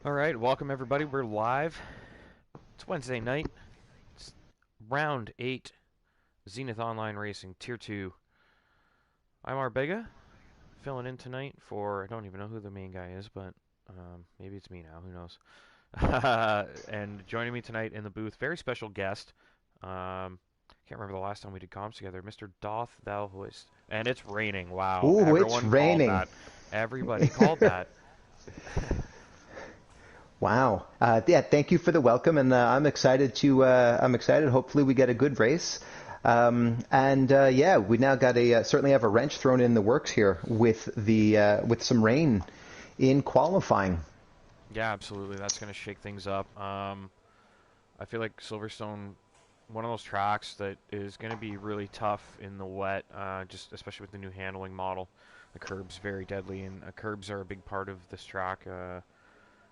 All right, welcome everybody. We're live. It's Wednesday night. It's round 8, Zenith Online Racing, Tier 2. I'm Arbega, filling in tonight for, I don't even know who the main guy is, but maybe it's me now, who knows. And joining me tonight in the booth, very special guest. Can't remember the last time we did comms together, Mr. Doth Thou Hoist. And it's raining, wow. Ooh, it's Everyone called raining. that. Everybody called that. Wow. Yeah, thank you for the welcome, and I'm excited to. I'm excited. Hopefully, we get a good race. Yeah, we now got a certainly have a wrench thrown in the works here with some rain in qualifying. Yeah, absolutely. That's going to shake things up. I feel like Silverstone, one of those tracks that is going to be really tough in the wet, just especially with the new handling model. The curbs very deadly, and curbs are a big part of this track.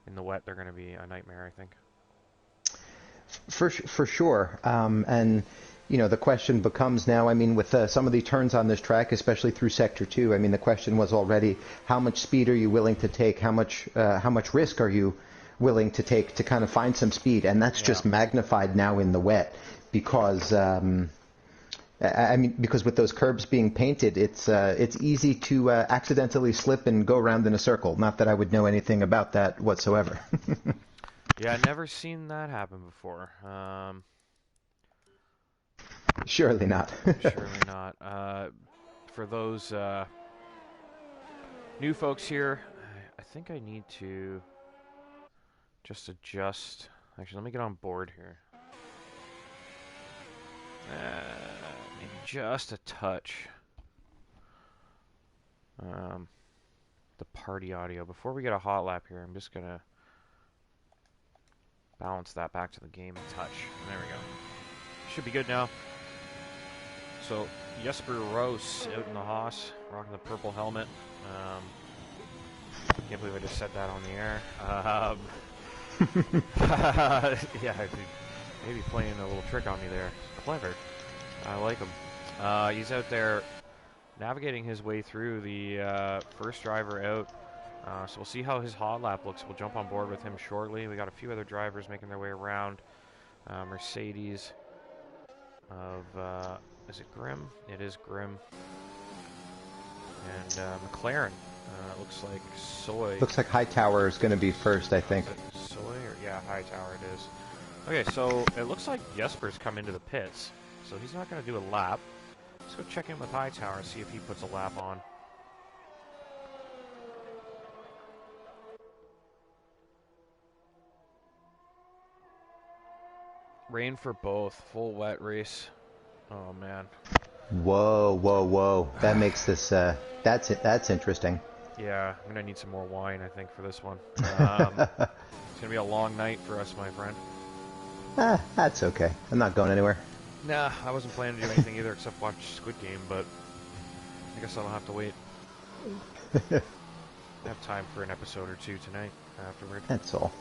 In the wet, they're going to be a nightmare, I think. For sure. And the question becomes now. I mean, with some of the turns on this track, especially through Sector 2. I mean, the question was already, how much speed are you willing to take? How much risk are you willing to take to kind of find some speed? And that's Yeah. just magnified now in the wet because. I mean, because with those curbs being painted, it's easy to accidentally slip and go around in a circle. Not that I would know anything about that whatsoever. Yeah, never seen that happen before. Surely not. Surely not. For those new folks here, I think I need to just adjust. Actually, let me get on board here. Maybe just a touch. The party audio. Before we get a hot lap here, I'm just gonna balance that back to the game a touch. There we go. Should be good now. So Jesper Roos out in the Haas, rocking the purple helmet. Can't believe I just said that on the air. Yeah, maybe playing a little trick on me there. Clever. I like him. He's out there navigating his way through the first driver out. So we'll see how his hot lap looks. We'll jump on board with him shortly. We got a few other drivers making their way around. Mercedes of, is it Grimm? It is Grimm. And McLaren. Looks like Soy. Looks like Hightower is going to be first, I think. Soy or yeah, Hightower it is. Okay, so it looks like Jesper's come into the pits, so he's not going to do a lap. Let's go check in with Hightower and see if he puts a lap on. Rain for both, full wet race. Oh man. Whoa, whoa, whoa! That makes this. That's interesting. Yeah, I'm gonna need some more wine, I think, for this one. It's gonna be a long night for us, my friend. That's okay. I'm not going anywhere. Nah, I wasn't planning to do anything either except watch Squid Game, but I guess I'll have to wait. I have time for an episode or two tonight afterward. That's all.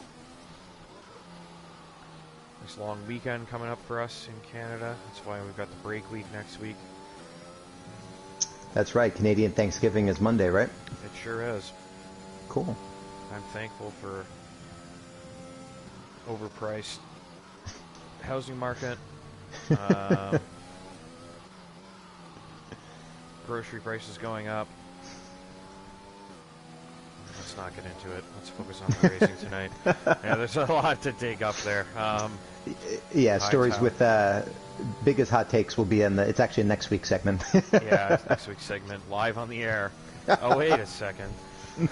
Nice long weekend coming up for us in Canada. That's why we've got the break week next week. That's right. Canadian Thanksgiving is Monday, right? It sure is. Cool. I'm thankful for overpriced housing market. Grocery prices going up. Let's not get into it. Let's focus on the racing tonight. Yeah, there's a lot to dig up there. Yeah, stories with biggest hot takes will be in the. It's actually a next week's segment. Yeah, it's next week's segment, live on the air. Oh, wait a second. Yeah,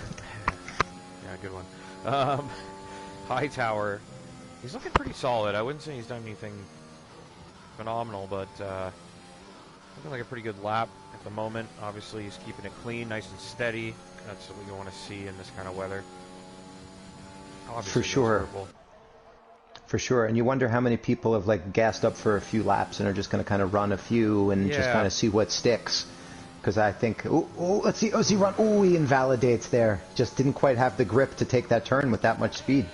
good one. Hightower, he's looking pretty solid. I wouldn't say he's done anything phenomenal, but looking like a pretty good lap at the moment. Obviously, he's keeping it clean, nice and steady. That's what you want to see in this kind of weather. Obviously, For sure. For sure. And you wonder how many people have like gassed up for a few laps and are just going to kind of run a few and just kind of see what sticks. Because I think, let's see, he run. He invalidates there. Just didn't quite have the grip to take that turn with that much speed.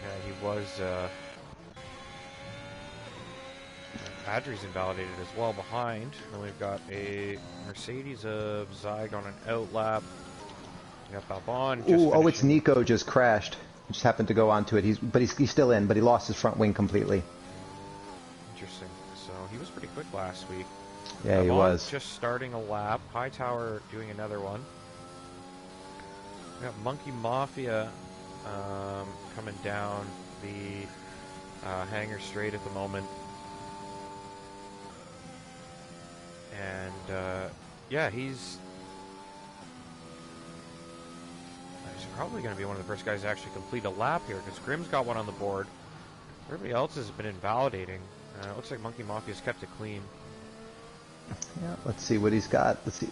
Yeah, he was. Adri's invalidated as well behind. Then we've got a Mercedes of Zyg on an out lap. We got Balbon. It's Nico just crashed. Just happened to go onto it. He's still in, but he lost his front wing completely. Interesting. So he was pretty quick last week. Yeah, he was. Just starting a lap. Hightower doing another one. We got Monkey Mafia coming down the hangar straight at the moment. And yeah, he's probably going to be one of the first guys to actually complete a lap here, because Grimm's got one on the board. Everybody else has been invalidating. It looks like Monkey Mafia's kept it clean. Yeah, let's see what he's got. Let's see.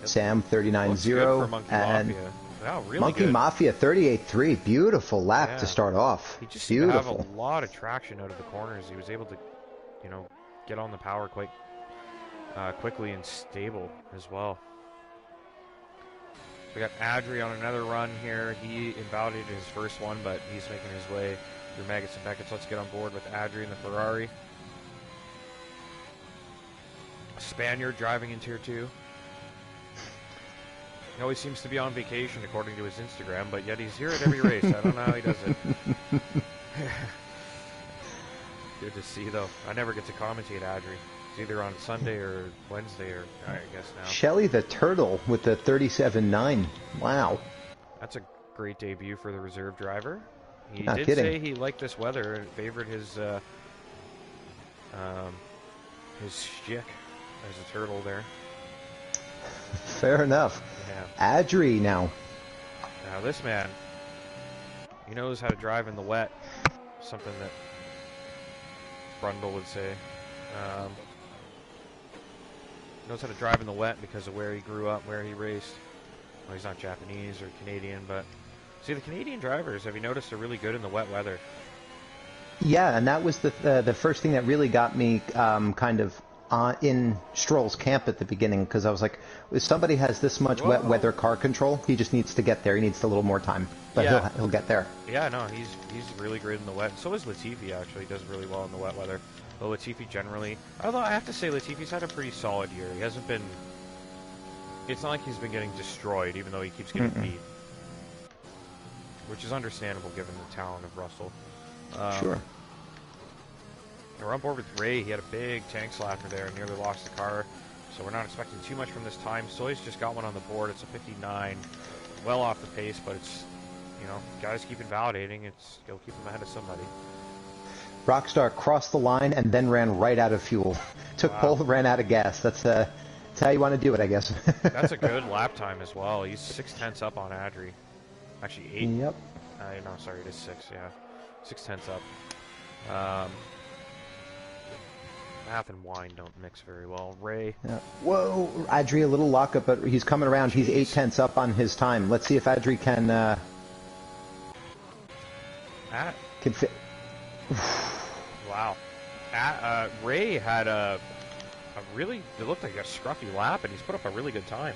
Sam 39-0 and wow, really Monkey good. Mafia 38-3. Beautiful lap to start off. He just seemed to have a lot of traction out of the corners. He was able to, you know, get on the power quite quickly and stable as well. We got Adri on another run here. He invalidated his first one, but he's making his way through Maggots and Beckett's. Let's get on board with Adri in the Ferrari. Spaniard driving in Tier 2. He always seems to be on vacation, according to his Instagram, but yet he's here at every race. I don't know how he does it. Good to see, though. I never get to commentate Adri. It's either on Sunday or Wednesday, or I guess now. Shelly the Turtle with the 37.9. Wow. That's a great debut for the reserve driver. He Not did kidding. say he liked this weather and favored his shtick as a turtle there. Fair enough. Yeah. Adri now. Now this man, he knows how to drive in the wet. Something that Brundle would say. Knows how to drive in the wet because of where he grew up, where he raced. Well, he's not Japanese or Canadian, but see, the Canadian drivers, have you noticed, are really good in the wet weather? Yeah, and that was the first thing that really got me kind of in Stroll's camp at the beginning, because I was like, if somebody has this much wet weather car control, he just needs to get there. He needs a little more time, but yeah. he'll get there. Yeah, no, he's really great in the wet. So is Latifi, actually. He does really well in the wet weather. But Latifi generally, although I have to say Latifi's had a pretty solid year. He hasn't been, it's not like he's been getting destroyed, even though he keeps getting beat. Which is understandable given the talent of Russell. Sure. We're on board with Ray. He had a big tank slapper there and nearly lost the car. So we're not expecting too much from this time. Soy's just got one on the board. It's a 59. Well off the pace, but it's, you know, guys keep invalidating. It'll keep him ahead of somebody. Rockstar crossed the line and then ran right out of fuel. Took pole, ran out of gas. That's how you want to do it, I guess. That's a good lap time as well. He's 6/10 up on Adri. Actually, 8. Yep. No, sorry, it is 6, yeah. 6/10 up. Math and wine don't mix very well. Ray. Yeah. Whoa, Adri, a little lockup, but he's coming around. He's 8/10 up on his time. Let's see if Adri can fit. Wow. Ray had a really, it looked like a scruffy lap, and he's put up a really good time.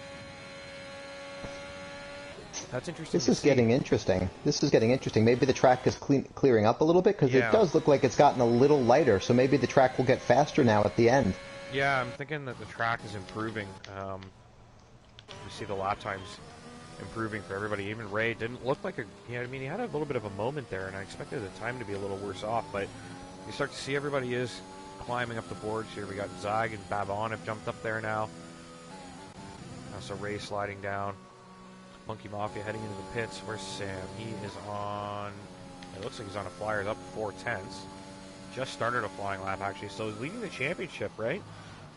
That's interesting. This is getting interesting. This is getting interesting. Maybe the track is clearing up a little bit, because it does look like it's gotten a little lighter, so maybe the track will get faster now at the end. Yeah, I'm thinking that the track is improving. We see the lap times improving for everybody. Even Ray didn't look like he had a little bit of a moment there, and I expected the time to be a little worse off, but you start to see everybody is climbing up the boards here. We got Zag and Babon have jumped up there now. So Ray sliding down. Monkey Mafia heading into the pits. Where's Sam? He is on, it looks like he's on a flyer, up 4/10. Just started a flying lap, actually, so he's leading the championship, right?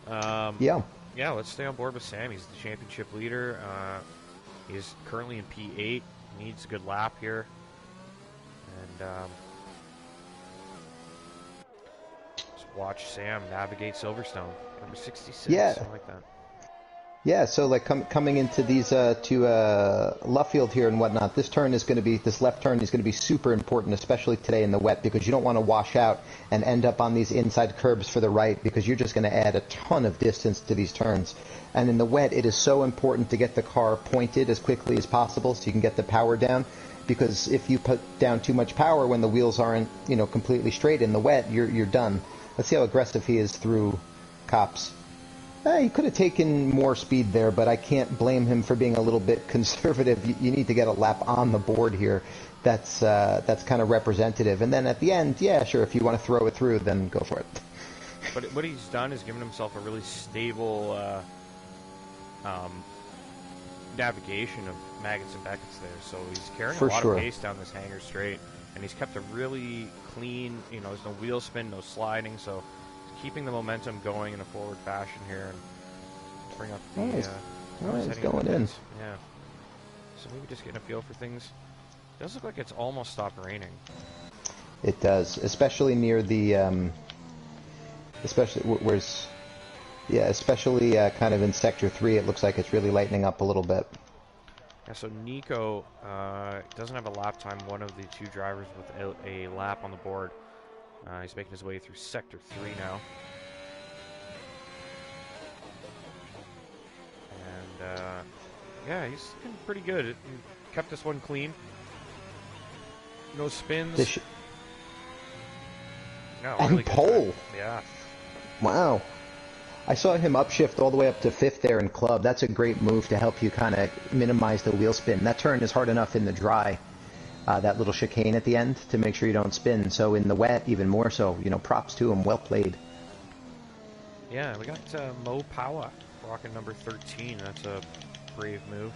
Yeah. Yeah, let's stay on board with Sam. He's the championship leader. He's currently in P8. Needs a good lap here. And just watch Sam navigate Silverstone. Number 66, yeah. something like that. Yeah, so like coming into these to Luffield here and whatnot, this left turn is going to be super important, especially today in the wet, because you don't want to wash out and end up on these inside curbs for the right, because you're just going to add a ton of distance to these turns. And in the wet, it is so important to get the car pointed as quickly as possible so you can get the power down, because if you put down too much power when the wheels aren't, completely straight in the wet, you're done. Let's see how aggressive he is through cops. He could have taken more speed there, but I can't blame him for being a little bit conservative. You need to get a lap on the board here. That's kind of representative. And then at the end, yeah, sure, if you want to throw it through, then go for it. But what he's done is given himself a really stable navigation of Maggots and Beckett's there. So he's carrying a lot of pace down this hanger straight, and he's kept a really clean, you know, there's no wheel spin, no sliding, so he's keeping the momentum going in a forward fashion here and bring up the... he's going in. Yeah. So maybe just getting a feel for things. It does look like it's almost stopped raining. It does, especially near the... especially kind of in Sector 3, it looks like it's really lightening up a little bit. Yeah, so Nico doesn't have a lap time, one of the two drivers with a lap on the board. He's making his way through Sector 3 now. And, yeah, he's looking pretty good. He kept this one clean. No spins. No, and really pole. Yeah. Wow. I saw him upshift all the way up to 5th there in club. That's a great move to help you kind of minimize the wheel spin. That turn is hard enough in the dry, that little chicane at the end, to make sure you don't spin. So in the wet, even more so. You know, props to him. Well played. Yeah, we got Mo Power rocking number 13. That's a brave move.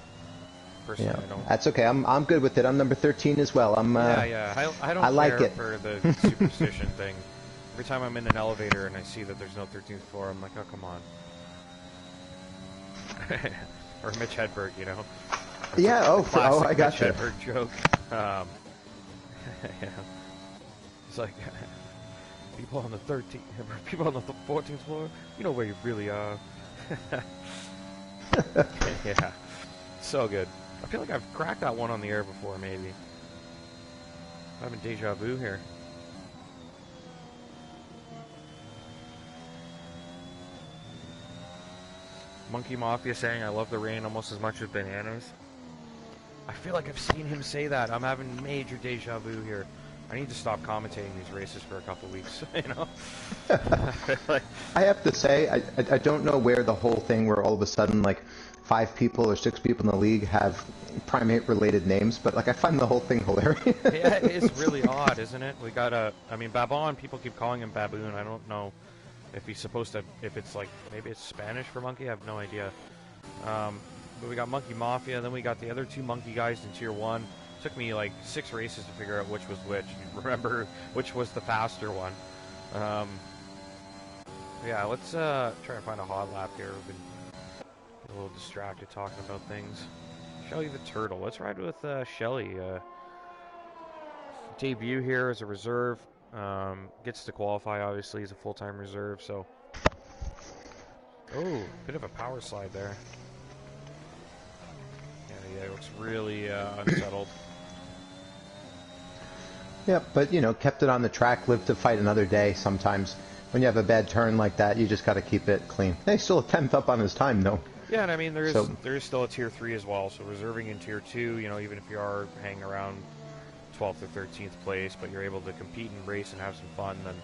Personally, Yeah, I don't... that's okay. I'm good with it. I'm number 13 as well. I don't like care it. for the superstition thing. Every time I'm in an elevator and I see that there's no 13th floor, I'm like, oh, come on. Or Mitch Hedberg, you know? Yeah, I got Mitch you. Hedberg joke. Yeah. It's like, people on the 14th floor, you know where you really are. Yeah, so good. I feel like I've cracked that one on the air before, maybe. I'm having deja vu here. Monkey Mafia saying, I love the rain almost as much as bananas. I feel like I've seen him say that. I'm having major deja vu here. I need to stop commentating these races for a couple weeks, you know? I have to say, I don't know where the whole thing where all of a sudden, like, 5 people or 6 people in the league have primate-related names, but, like, I find the whole thing hilarious. Yeah, it is really odd, isn't it? We got I mean, Babon, people keep calling him Baboon. I don't know if he's supposed to, if it's like, maybe it's Spanish for monkey, I have no idea. But we got Monkey Mafia, then we got the other 2 monkey guys in Tier 1. Took me like 6 races to figure out which was which. Remember which was the faster one. Yeah, let's try and find a hot lap here. We've been a little distracted talking about things. Shelly the Turtle. Let's ride with Shelly. Debut here as a reserve. Gets to qualify, obviously, as a full-time reserve, so... Oh, bit of a power slide there. Yeah, it looks really unsettled. Yeah, but, you know, kept it on the track, lived to fight another day sometimes. When you have a bad turn like that, you just got to keep it clean. He's still a 10th up on his time, though. Yeah, and I mean, there is still a Tier 3 as well, so reserving in Tier 2, you know, even if you are hanging around 12th or 13th place, but you're able to compete and race and have some fun, then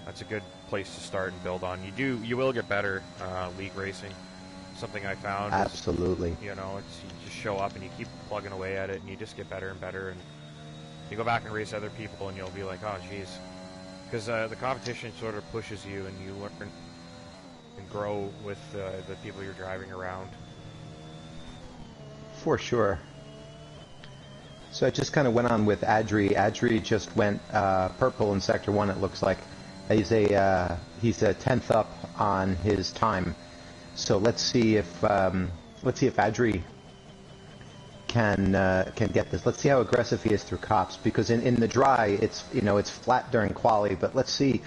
that's a good place to start and build on. You will get better league racing. Something I found. Absolutely. You know, you just show up and you keep plugging away at it, and you just get better and better, and you go back and race other people, and you'll be like, oh, geez. Because the competition sort of pushes you, and you learn and grow with the people you're driving around. For sure. So it just kind of went on with Adri. Adri just went purple in Sector 1, it looks like. He's a 10th up on his time. So let's see if Adri can get this. Let's see how aggressive he is through cops, because in the dry it's flat during quali, but let's see.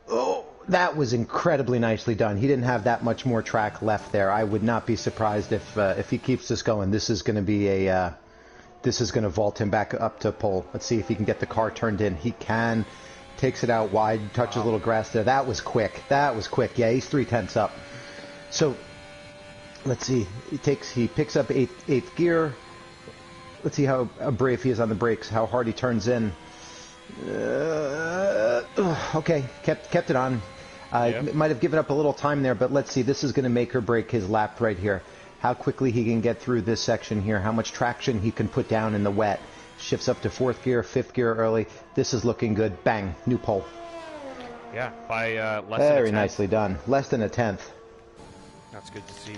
Oh, that was incredibly nicely done. He didn't have that much more track left there. I would not be surprised if he keeps this going. This is going to be this is going to vault him back up to pole. Let's see if he can get the car turned in. He can. Takes it out wide, touches a little grass there. That was quick. That was quick. Yeah, he's 3/10 up. So let's see. He picks up eighth gear. Let's see how brave he is on the brakes. How hard he turns in. Okay, kept it on. Might have given up a little time there, but let's see. This is going to make or break his lap right here. How quickly he can get through this section here. How much traction he can put down in the wet. Shifts up to 4th gear, 5th gear early. This is looking good. Bang. New pole. Yeah, by less than a Very tenth. nicely done. Less than a tenth. That's good to see.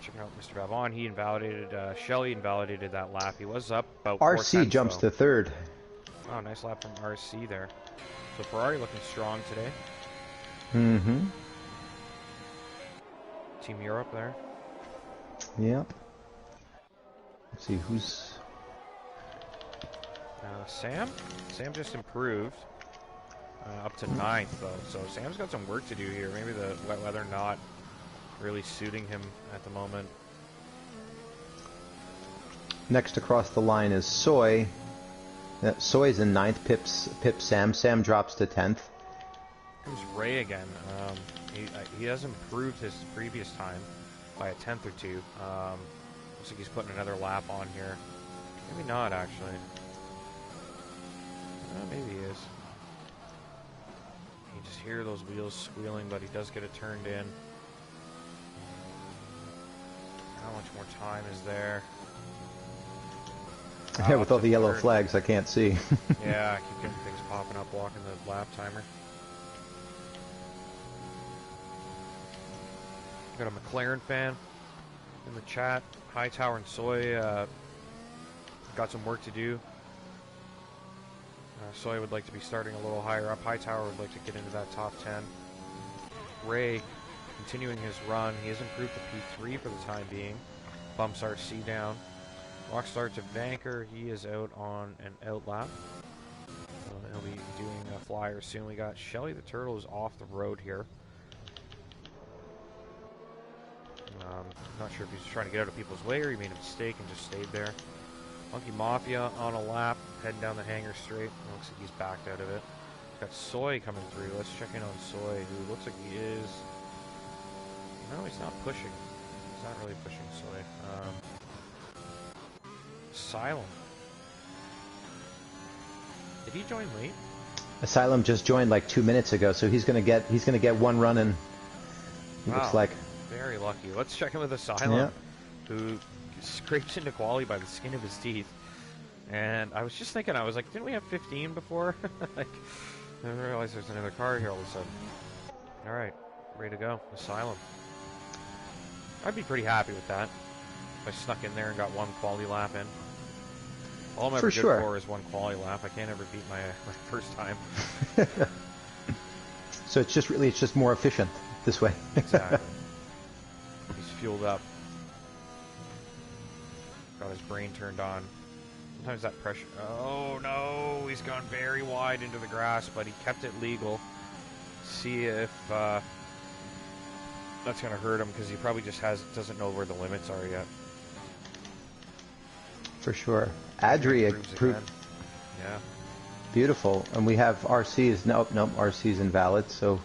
Checking out Mr. Valvon. He invalidated, Shelley invalidated that lap. He was up about 4 RC tenths, jumps though. to 3rd. Oh, nice lap from RC there. So Ferrari looking strong today. Mm-hmm. Team Europe there. Yep. Let's see who's... Sam? Sam just improved. Up to 9th, though. So Sam's got some work to do here. Maybe the wet weather not really suiting him at the moment. Next across the line is Soy. Soy's in 9th, pips Sam. Sam drops to 10th. Here's Ray again. He has improved his previous time by a tenth or two. Looks like he's putting another lap on here. Maybe not, actually. Maybe he is. You just hear those wheels squealing, but he does get it turned in. How much more time is there? Yeah, with all the yellow flags, I can't see. Yeah, I keep getting things popping up, blocking the lap timer. Got a McLaren fan in the chat. Hightower and Soy got some work to do. Soy would like to be starting a little higher up. Hightower would like to get into that top 10. Ray continuing his run. He has improved to P3 for the time being. Bumps RC down. Rockstar to Vanker. He is out on an out lap. He'll be doing a flyer soon. We got Shelly the Turtle is off the road here. Not sure if he's trying to get out of people's way or he made a mistake and just stayed there. Monkey Mafia on a lap, heading down the hangar straight. Looks like he's backed out of it. Got Soy coming through. Let's check in on Soy, who looks like he is... No, he's not pushing. He's not really pushing Soy. Asylum. Did he join late? Asylum just joined like 2 minutes ago, so he's gonna get one run in. Looks like. Very lucky. Let's check in with Asylum, who scrapes into quali by the skin of his teeth. And I was just thinking, I was like, didn't we have 15 before? Like, I didn't realize there's another car here all of a sudden. All right, ready to go. Asylum. I'd be pretty happy with that. If I snuck in there and got one quality lap in. All I'm ever good for is one quality lap. I can't ever beat my first time. So it's just more efficient this way. Exactly. He's fueled up. Got his brain turned on. Sometimes that pressure... Oh, no! He's gone very wide into the grass, but he kept it legal. See if that's going to hurt him, because he probably just doesn't know where the limits are yet. For sure. Adri improved. Yeah. Beautiful. And we have RC's... Nope, RC's invalid, so...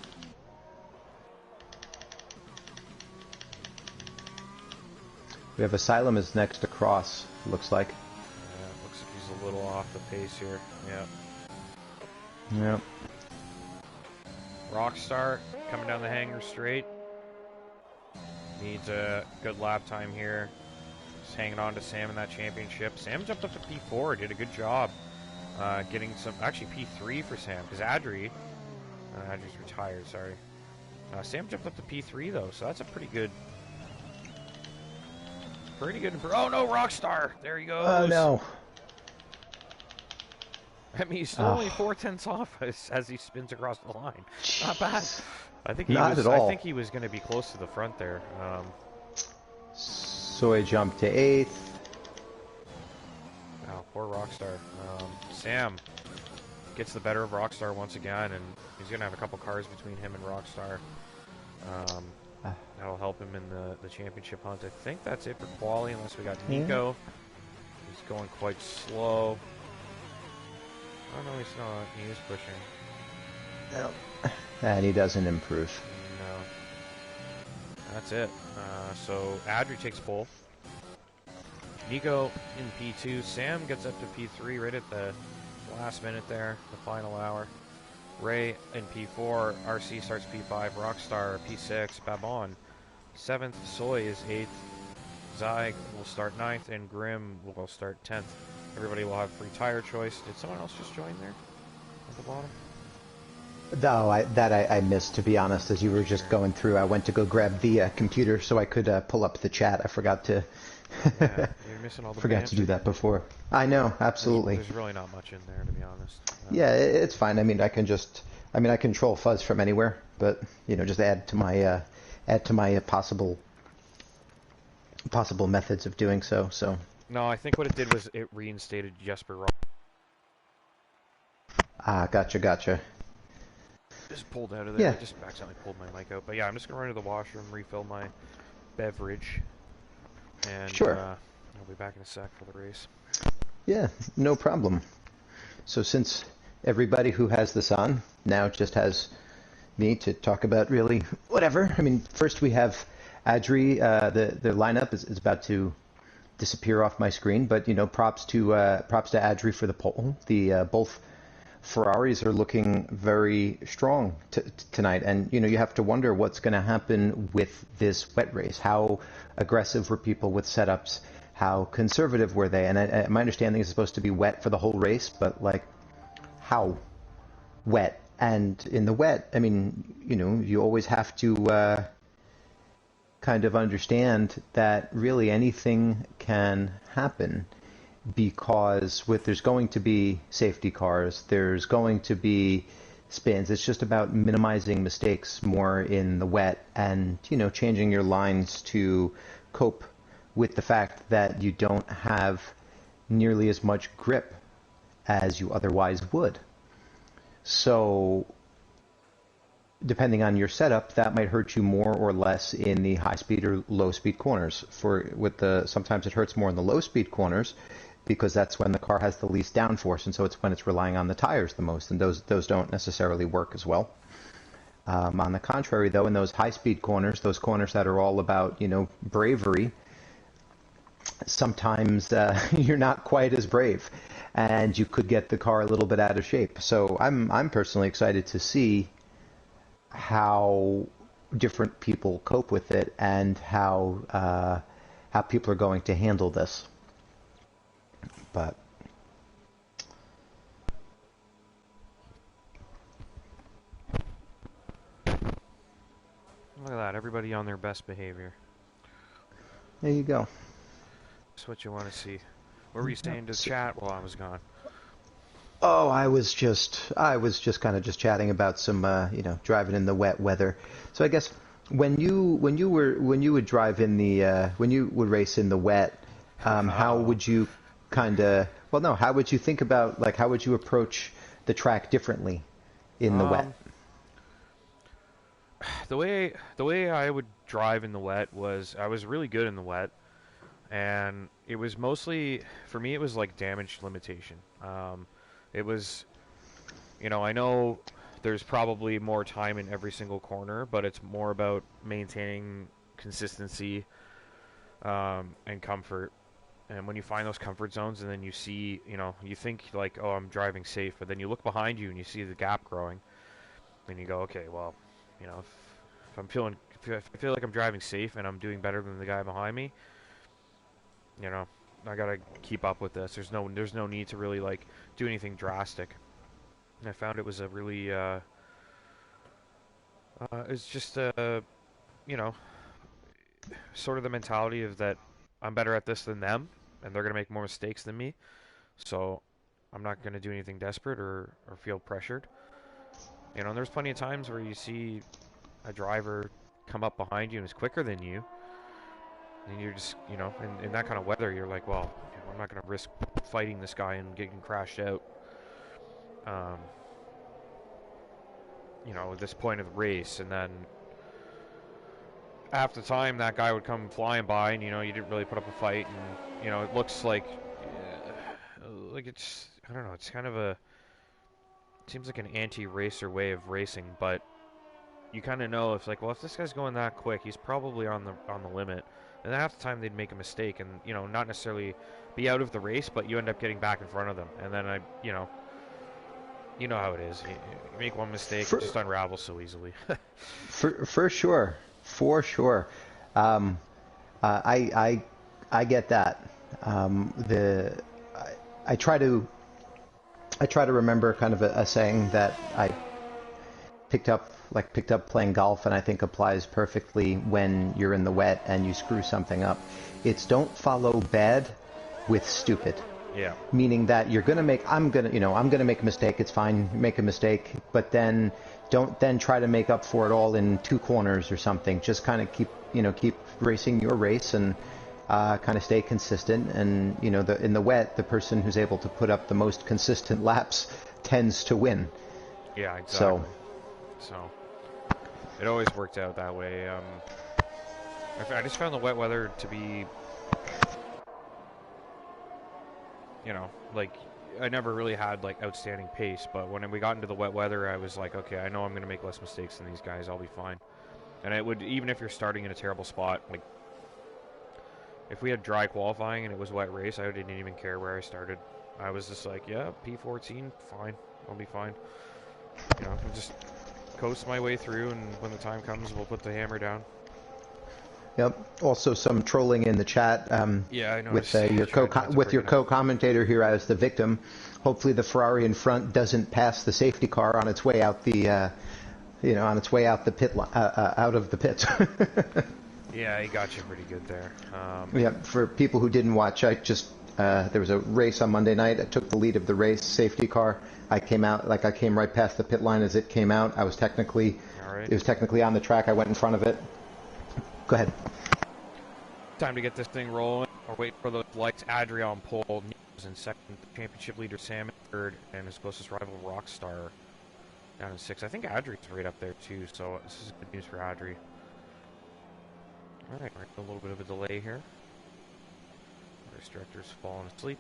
We have Asylum is next across, looks like. Yeah, looks like he's a little off the pace here. Yeah. Yep. Rockstar coming down the hangar straight. Needs a good lap time here. Just hanging on to Sam in that championship. Sam jumped up to P4, did a good job. Getting some, actually P3 for Sam, because Adri's retired, sorry. Sam jumped up to P3 though, so that's a pretty good... Oh no, Rockstar! There he goes! Oh no. I mean, he's still only 4/10 off as he spins across the line. Not bad. I think I think he was going to be close to the front there. Soy jumped to 8th. Oh, poor Rockstar. Sam gets the better of Rockstar once again, and he's going to have a couple cars between him and Rockstar. That'll help him in the championship hunt. I think that's it for quali, unless we got Nico. He's going quite slow. Oh no, he's not. He is pushing. No. And he doesn't improve. No. That's it. So Adri takes pole. Nico in P2. Sam gets up to P3 right at the last minute there, the final hour. Ray in P4, RC starts P5, Rockstar P6, Babon 7th, Soy is 8th, Zyg will start 9th, and Grim will start 10th. Everybody will have free tire choice. Did someone else just join there at the bottom? No, I missed, to be honest, as you were just going through. I went to go grab the computer so I could pull up the chat. I forgot to Yeah, you're missing all the forgot banter. to do that before. I know, absolutely. There's really not much in there, to be honest. Yeah, it's fine. I mean, I control fuzz from anywhere, but just add to my possible methods of doing so. So. No, I think what it did was it reinstated Jesper Ross. Ah, gotcha. Just pulled out of there. Yeah. I just accidentally pulled my mic out. But yeah, I'm just gonna run to the washroom, refill my beverage, and sure. I'll be back in a sec for the race. Yeah, no problem. So since everybody who has this on now just has me to talk about really whatever. I mean, first we have Adri. The lineup is about to disappear off my screen, but props to Adri for the pole. The both Ferraris are looking very strong tonight, and you have to wonder what's going to happen with this wet race. How aggressive were people with setups? How conservative were they? And my understanding is it's supposed to be wet for the whole race, but like, how wet? And in the wet, I mean, you always have to kind of understand that really anything can happen, because there's going to be safety cars, there's going to be spins. It's just about minimizing mistakes more in the wet, and changing your lines to cope with the fact that you don't have nearly as much grip as you otherwise would. So depending on your setup, that might hurt you more or less in the high speed or low speed corners. Sometimes it hurts more in the low speed corners, because that's when the car has the least downforce, and so it's when it's relying on the tires the most, and those don't necessarily work as well. On the contrary, though, in those high-speed corners, those corners that are all about bravery, sometimes you're not quite as brave, and you could get the car a little bit out of shape. So I'm personally excited to see how different people cope with it, and how people are going to handle this. But Look at that, everybody on their best behavior. There you go. That's what you want to see. Where were you saying to chat while I was gone? Oh, I was just kind of just chatting about some driving in the wet weather. So I guess when you would drive in the when you would race in the wet, how would you how would you think about, like, how would you approach the track differently in the wet? The way I would drive in the wet was, I was really good in the wet, and it was mostly, for me, it was like damage limitation. It was, I know there's probably more time in every single corner, but it's more about maintaining consistency and comfort. And when you find those comfort zones, and then you see, you think like, oh, I'm driving safe, but then you look behind you and you see the gap growing, and you go, okay, well, if I feel like I'm driving safe and I'm doing better than the guy behind me, I gotta keep up with this. There's no need to really like do anything drastic. And I found it was a really it's just sort of the mentality of that I'm better at this than them, and they're gonna make more mistakes than me, so I'm not gonna do anything desperate or feel pressured. And there's plenty of times where you see a driver come up behind you and is quicker than you, and you're just, in that kind of weather, you're like, well, I'm not going to risk fighting this guy and getting crashed out, at this point of the race. And then half the time that guy would come flying by, and, you didn't really put up a fight, and, it looks like it's, I don't know, it's kind of it seems like an anti-racer way of racing, but you kind of know, if this guy's going that quick, he's probably on the limit. And then half the time they'd make a mistake, and not necessarily be out of the race, but you end up getting back in front of them. And then You know how it is. You make one mistake, it For just unravels so easily. for sure, for sure. Um, I get that. The I try to remember kind of a saying that I picked up playing golf, and I think applies perfectly when you're in the wet and you screw something up. It's don't follow bad with stupid. Yeah. Meaning that you're gonna make I'm gonna make a mistake. It's fine, make a mistake, but then don't then try to make up for it all in two corners or something. Just kind of keep racing your race and kind of stay consistent. And in the wet, the person who's able to put up the most consistent laps tends to win. Yeah, exactly. So it always worked out that way. I just found the wet weather to be, like, I never really had like outstanding pace, but when we got into the wet weather, I was like, okay, I know I'm gonna make less mistakes than these guys. I'll be fine. And it would, even if you're starting in a terrible spot, like if we had dry qualifying and it was wet race, I didn't even care where I started. I was just like, yeah, P14, fine, I'll be fine. I'll just coast my way through, and when the time comes, we'll put the hammer down. Yep. Also, some trolling in the chat. Yeah, I with noticed. your co-commentator here as the victim. Hopefully, the Ferrari in front doesn't pass the safety car on its way out the, on its way out the pit, out of the pit. Yeah, he got you pretty good there. Yeah. For people who didn't watch, I just there was a race on Monday night. I took the lead of the race. Safety car. I came right past the pit line as it came out. I was technically, Right. It was technically on the track. I went in front of it. Go ahead. Time to get this thing rolling, or wait for those lights. Adri on pole, Nico's in second, championship leader Sam in third, and his closest rival Rockstar down in sixth. I think Adri's right up there too, so this is good news for Adri. Alright, we're a little bit of a delay here. Race director's falling asleep.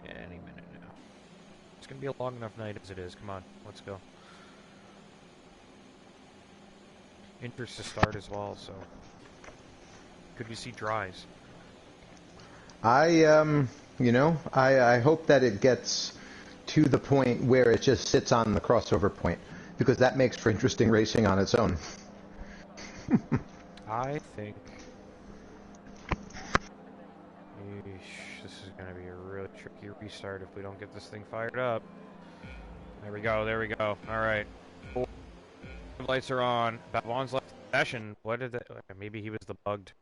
Any minute now. It's going to be a long enough night as it is. Come on, let's go. Interest to start as well, so could we see dries? I hope that it gets to the point where it just sits on the crossover point, because that makes for interesting racing on its own. I think this is going to be a really tricky restart if we don't get this thing fired up. There we go, there we go. Alright. Lights are on. Babon's left session. What did that? Maybe he was the bugged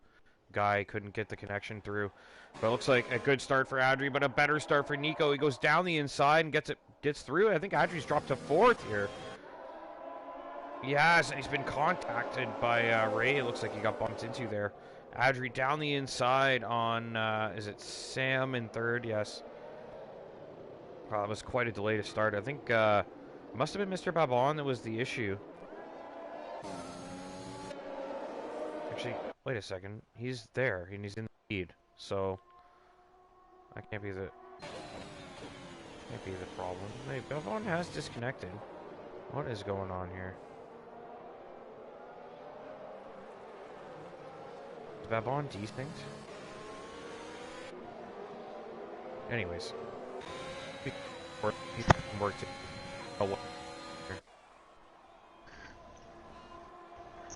guy, couldn't get the connection through. But it looks like a good start for Adri, but a better start for Nico. He goes down the inside and gets through. I think Adri's dropped to fourth here. Yes, and he's been contacted by Ray. It looks like he got bumped into there. Adri down the inside on, is it Sam in third? Yes. It was quite a delay to start. I think it must have been Mr. Babon that was the issue. Actually, wait a second. He's there, and he's in the lead. So, that can't be the problem. Hey, Babon has disconnected. What is going on here? Is Babon desynced? Anyways. Worked.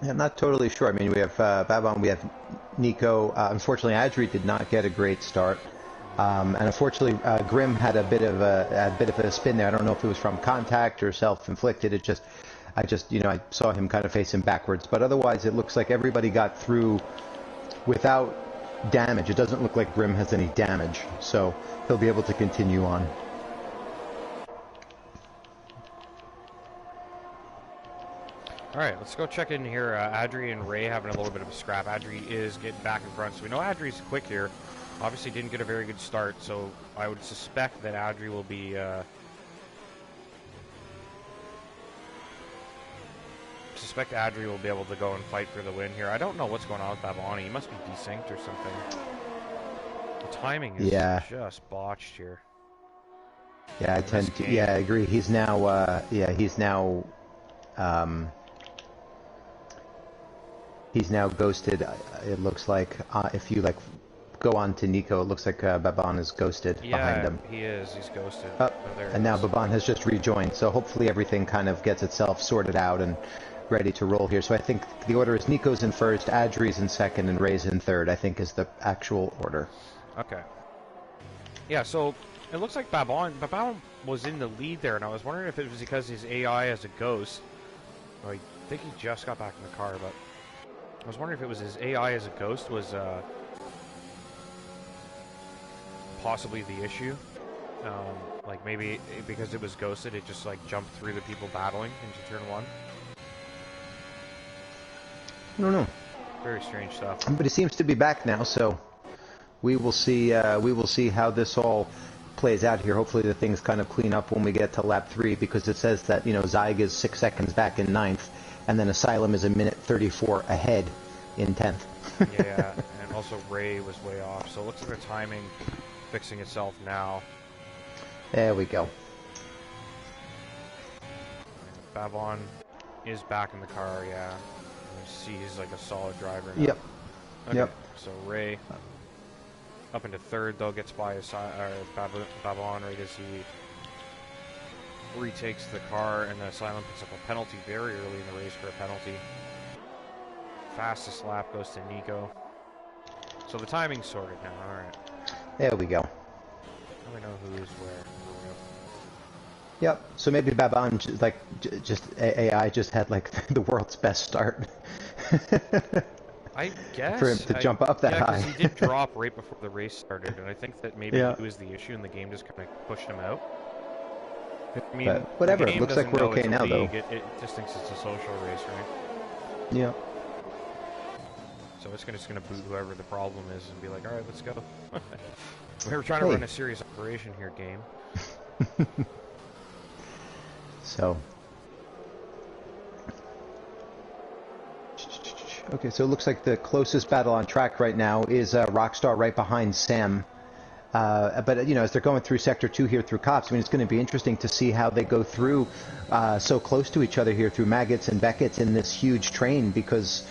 Yeah, I'm not totally sure. I mean, we have Babon, we have Nico. Unfortunately, Adri did not get a great start, and unfortunately, Grim had a bit of a spin there. I don't know if it was from contact or self-inflicted. I saw him kind of facing backwards, but otherwise, it looks like everybody got through without damage. It doesn't look like Grim has any damage, so he'll be able to continue on. Alright, let's go check in here. Adri and Ray having a little bit of a scrap. Adri is getting back in front, so we know Adri's quick here. Obviously didn't get a very good start, so I would suspect that Adri will be... suspect Adri will be able to go and fight for the win here. I don't know what's going on with Babani. He must be desynced or something. The timing is just botched here. Yeah, I agree. He's now, he's now ghosted. It looks like if you go on to Nico. It looks like Baban is ghosted behind him. Yeah, he is. He's ghosted. Oh, There he and now is. Baban has just rejoined, so hopefully everything kind of gets itself sorted out and ready to roll here. So I think the order is Nico's in first, Adri's in second, and Ray's in third, I think is the actual order. Okay. Yeah, so it looks like Baban was in the lead there, and I was wondering if it was because his AI as a ghost. Oh, I think he just got back in the car, but I was wondering if it was his AI as a ghost was possibly the issue. Like maybe because it was ghosted, it just like jumped through the people battling into turn one. I don't know. Very strange stuff. But he seems to be back now, so we will see. We will see how this all plays out here. Hopefully, the things kind of clean up when we get to lap 3, because it says that Zyg is 6 seconds back in 9th, and then Asylum is a minute 34 ahead in 10th. Yeah, and also Ray was way off. So it looks like the timing fixing itself now. There we go. Babon is back in the car. Yeah. You see he's like a solid driver now. Yep. Okay. Yep. So Ray up into third, though, gets by Babon right as he retakes the car, and the Asylum picks up a penalty very early in the race for a penalty. Fastest lap goes to Nico. So the timing's sorted now. All right. There we go. Now we know who's where. Yep. So maybe Babon, just AI, just had like the world's best start. I guess. For him to jump up that high. Yeah, because he did drop right before the race started, and I think that maybe Yeah. he was the issue, and the game just kind of pushed him out. I mean, But whatever, the it game looks like doesn't we're know okay it's a now, though. league. It just thinks it's a social race, right? Yeah. So it's just gonna boot whoever the problem is and be like, all right, let's go. We were trying to Hey. run a serious operation here, game. So. Okay, so it looks like the closest battle on track right now is Rockstar right behind Sam. But, as they're going through Sector 2 here through Cops, I mean, it's going to be interesting to see how they go through so close to each other here through Maggots and Beckett's in this huge train, because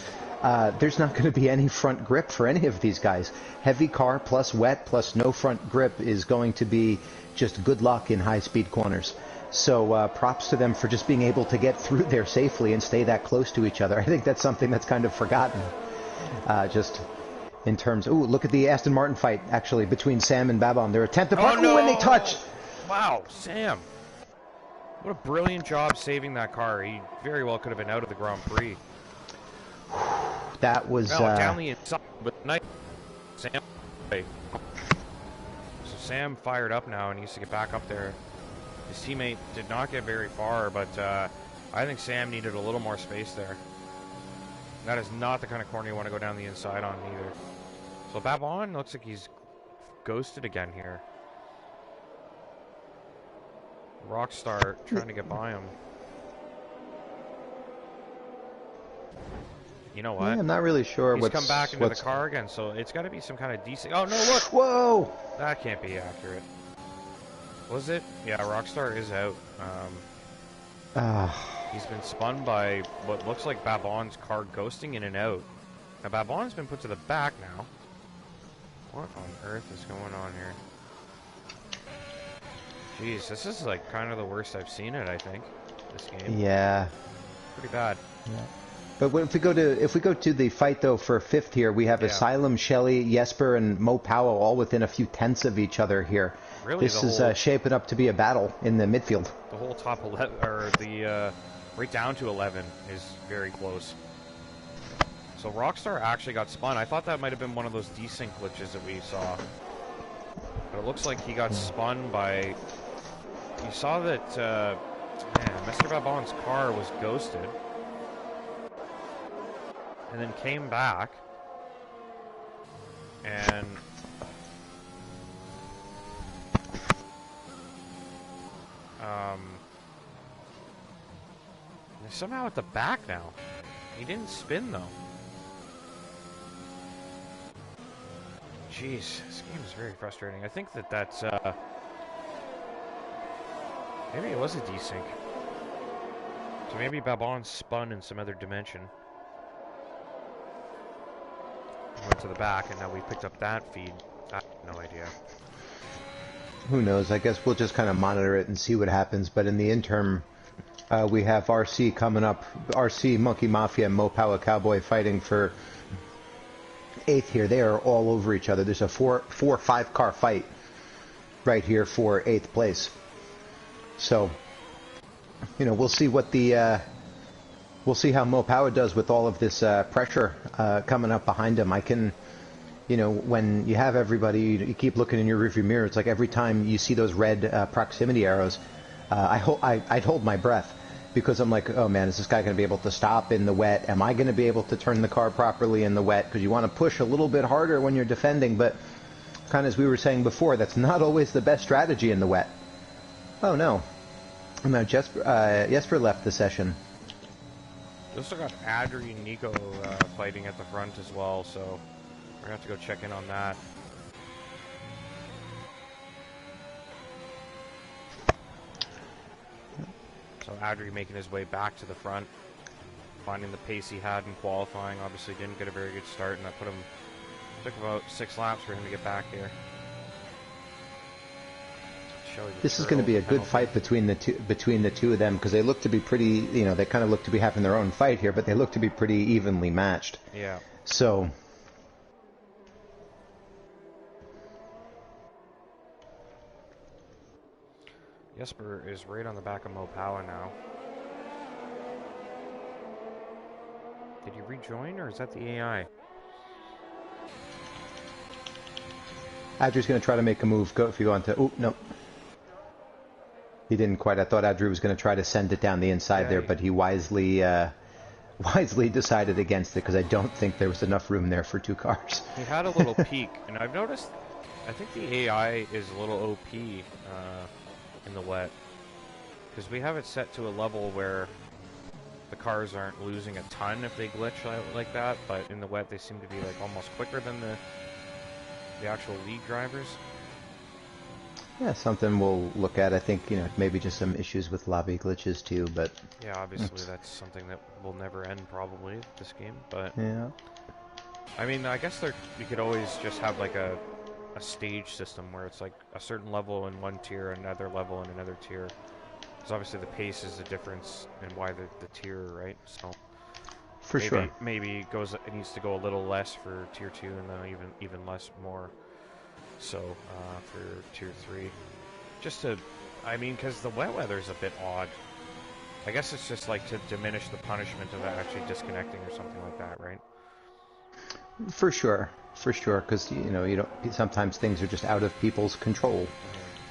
there's not going to be any front grip for any of these guys. Heavy car plus wet plus no front grip is going to be just good luck in high-speed corners. So props to them for just being able to get through there safely and stay that close to each other. I think that's something that's kind of forgotten. Just in terms... Ooh, look at the Aston Martin fight, actually, between Sam and Babon. Their attempt to... Oh, no! When they touch! Wow, Sam. What a brilliant job saving that car. He very well could have been out of the Grand Prix. That was... Well, down the inside, but nice. Sam... So Sam fired up now and needs to get back up there. His teammate did not get very far, but I think Sam needed a little more space there. That is not the kind of corner you want to go down the inside on either. So Babon looks like he's ghosted again here. Rockstar trying to get by him. You know what? Yeah, I'm not really sure He's come back into the car again, so it's got to be some kind of decent... Oh, no, look! Whoa! That can't be accurate. Was it? Yeah, Rockstar is out. He's been spun by what looks like Babon's car ghosting in and out. Now, Babon's been put to the back now. What on earth is going on here? Jeez, this is like kind of the worst I've seen it, I think, this game. Yeah. Pretty bad. Yeah. But if we go to the fight though for 5th here, we have Asylum, Shelley, Jesper, and Mo Powell all within a few tenths of each other here. Really, this is shaping up to be a battle in the midfield. The whole top 11, or the right down to 11, is very close. So Rockstar actually got spun. I thought that might have been one of those desync glitches that we saw, but it looks like he got spun by. You saw that Mr. Babon's car was ghosted. And then came back, and somehow at the back now. He didn't spin though. Jeez, this game is very frustrating. I think that's maybe it was a desync. So maybe Babon spun in some other dimension. went to the back, and now we picked up that feed. I have no idea. Who knows? I guess we'll just kind of monitor it and see what happens. But in the interim, we have RC coming up. RC, Monkey Mafia, and Mopowa Cowboy fighting for 8th here. They are all over each other. There's a 5 car fight right here for 8th place. So, you know, we'll see what the we'll see how Mopowa does with all of this pressure coming up behind him. I can, you know, when you have everybody, you keep looking in your rearview mirror. It's like every time you see those red proximity arrows, I'd hold my breath, because I'm like, oh man, is this guy going to be able to stop in the wet? Am I going to be able to turn the car properly in the wet? Because you want to push a little bit harder when you're defending, but kind of as we were saying before, that's not always the best strategy in the wet. Oh no. No, Jesper left the session. We also got Adri and Nico fighting at the front as well, so we're going to have to go check in on that. So Adri making his way back to the front, finding the pace he had in qualifying. Obviously didn't get a very good start, and that took about 6 laps for him to get back here. This is going to be a good fight between the two of them, because they look to be pretty, you know, they kind of look to be having their own fight here, but they look to be pretty evenly matched. Yeah. So Jesper is right on the back of Mopowa now. Did you rejoin, or is that the AI? Adri's going to try to make a move. Go if you go on to. Oh no. He didn't quite. I thought Adri was going to try to send it down the inside there, but he wisely decided against it, because I don't think there was enough room there for 2 cars. He had a little peak, and I've noticed, I think the AI is a little OP in the wet, because we have it set to a level where the cars aren't losing a ton if they glitch like that, but in the wet they seem to be like almost quicker than the actual league drivers. Yeah, something we'll look at. I think, you know, maybe just some issues with lobby glitches too, but yeah, obviously that's something that will never end probably this game, but yeah. I mean, I guess you could always just have like a stage system where it's like a certain level in one tier, another level in another tier. Because obviously the pace is the difference in why the tier, right? So for sure, maybe it needs to go a little less for tier 2, and then even less more. So for tier 3, just to, I mean, because the wet weather is a bit odd. I guess it's just like to diminish the punishment of actually disconnecting or something like that, right? For sure, because you know, you don't. Sometimes things are just out of people's control,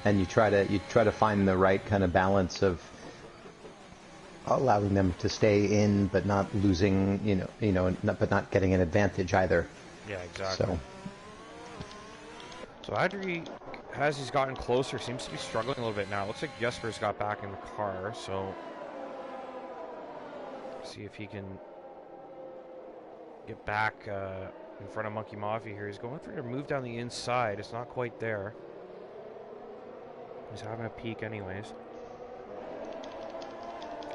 and you try to find the right kind of balance of allowing them to stay in, but not losing, but not getting an advantage either. Yeah, exactly. So Adri, as he's gotten closer, seems to be struggling a little bit now. Looks like Jesper's got back in the car, so see if he can get back in front of Monkey Mafia here. He's going for a move down the inside. It's not quite there. He's having a peek anyways.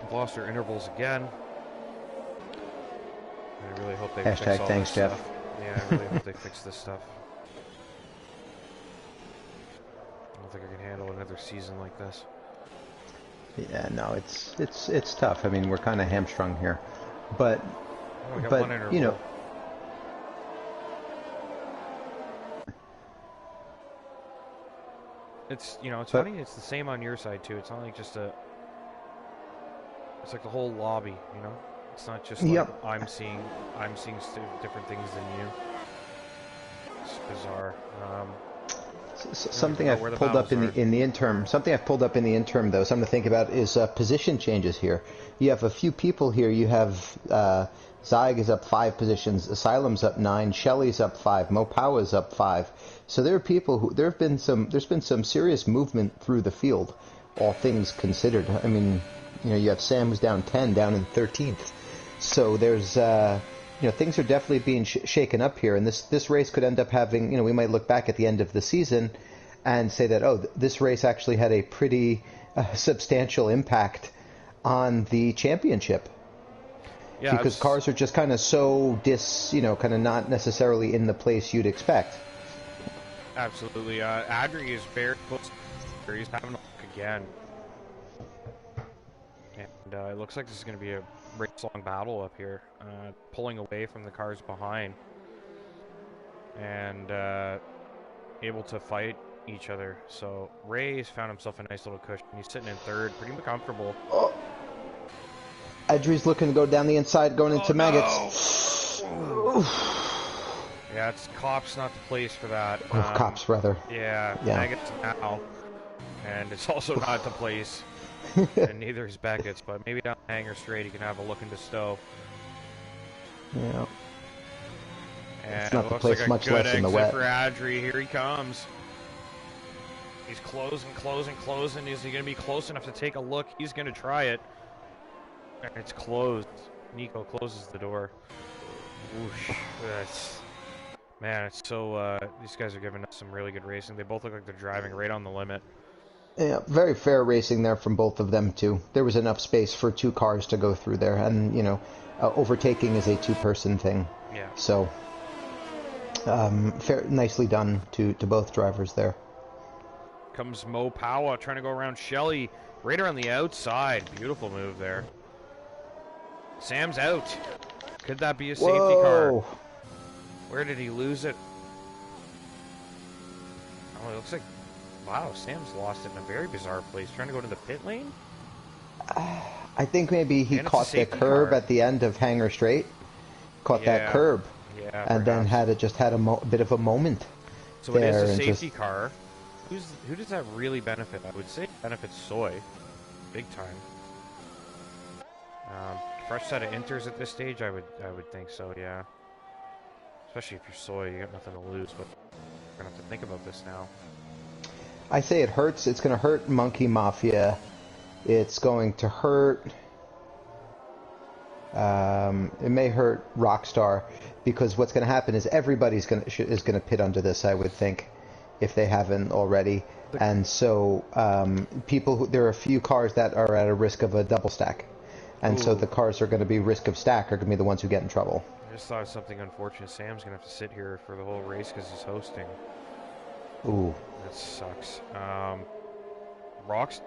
We've lost our intervals again. I really hope they fix all thanks, this Jeff. stuff. Yeah, I really hope they fix this stuff. I don't think I can handle another season like this. Yeah, no, it's tough. I mean, we're kind of hamstrung here, but you know, it's funny. It's the same on your side too. It's not like just it's like the whole lobby. You know, it's not just like I'm seeing different things than you. It's bizarre. Something I've pulled up in the interim. Something I've pulled up in the interim, though, something to think about is position changes here. You have a few people here. You have Zyg is up 5 positions, Asylum's up 9, Shelly's up 5, Mopowa's up 5. So there are people who there's been some serious movement through the field, all things considered. I mean, you know, you have Sam who's down 10, down in 13th. So there's things are definitely being shaken up here, and this race could end up having, we might look back at the end of the season and say that, this race actually had a pretty substantial impact on the championship. Yeah, because cars are just kind of so kind of not necessarily in the place you'd expect. absolutely. Adri is very close. He's having a look again. And it looks like this is going to be a race-long battle up here. Pulling away from the cars behind. And able to fight each other. So Ray's found himself a nice little cushion. He's sitting in third, pretty comfortable. Oh. Edry's looking to go down the inside, going into maggots. No. Yeah, it's Cops, not the place for that. Cops, rather. Yeah, maggots now. And it's also not the place. And neither is Beckett's, but maybe down the hangar straight he can have a look into Stowe. Yeah. And it's not it the looks place, like a much good less in the exit wet. for Adri. Here he comes. He's closing. Is he going to be close enough to take a look? He's going to try it. And it's closed. Nico closes the door. Whoosh. Man, it's so... these guys are giving us some really good racing. They both look like they're driving right on the limit. Yeah, very fair racing there from both of them, too. There was enough space for two cars to go through there. And, overtaking is a two-person thing. Yeah. So, nicely done to both drivers there. Comes Mo Powa trying to go around Shelley. Right around the outside. Beautiful move there. Sam's out. Could that be a safety car? Where did he lose it? Oh, it looks like... Wow, Sam's lost it in a very bizarre place. Trying to go to the pit lane? I think maybe he caught the curb at the end of Hangar Straight. Caught that curb. Yeah, and then had a bit of a moment. So it is a safety car. Who does that really benefit? I would say it benefits Soy. Big time. Fresh set of inters at this stage, I would think so, yeah. Especially if you're Soy, you got nothing to lose, but we're gonna have to think about this now. I say it hurts. It's going to hurt Monkey Mafia. It's going to hurt... it may hurt Rockstar, because what's going to happen is everybody's going to pit under this, I would think, if they haven't already. And so there are a few cars that are at a risk of a double stack. And so the cars are going to be risk of stack are going to be the ones who get in trouble. I just thought of something unfortunate. Sam's going to have to sit here for the whole race because he's hosting. Ooh. That sucks.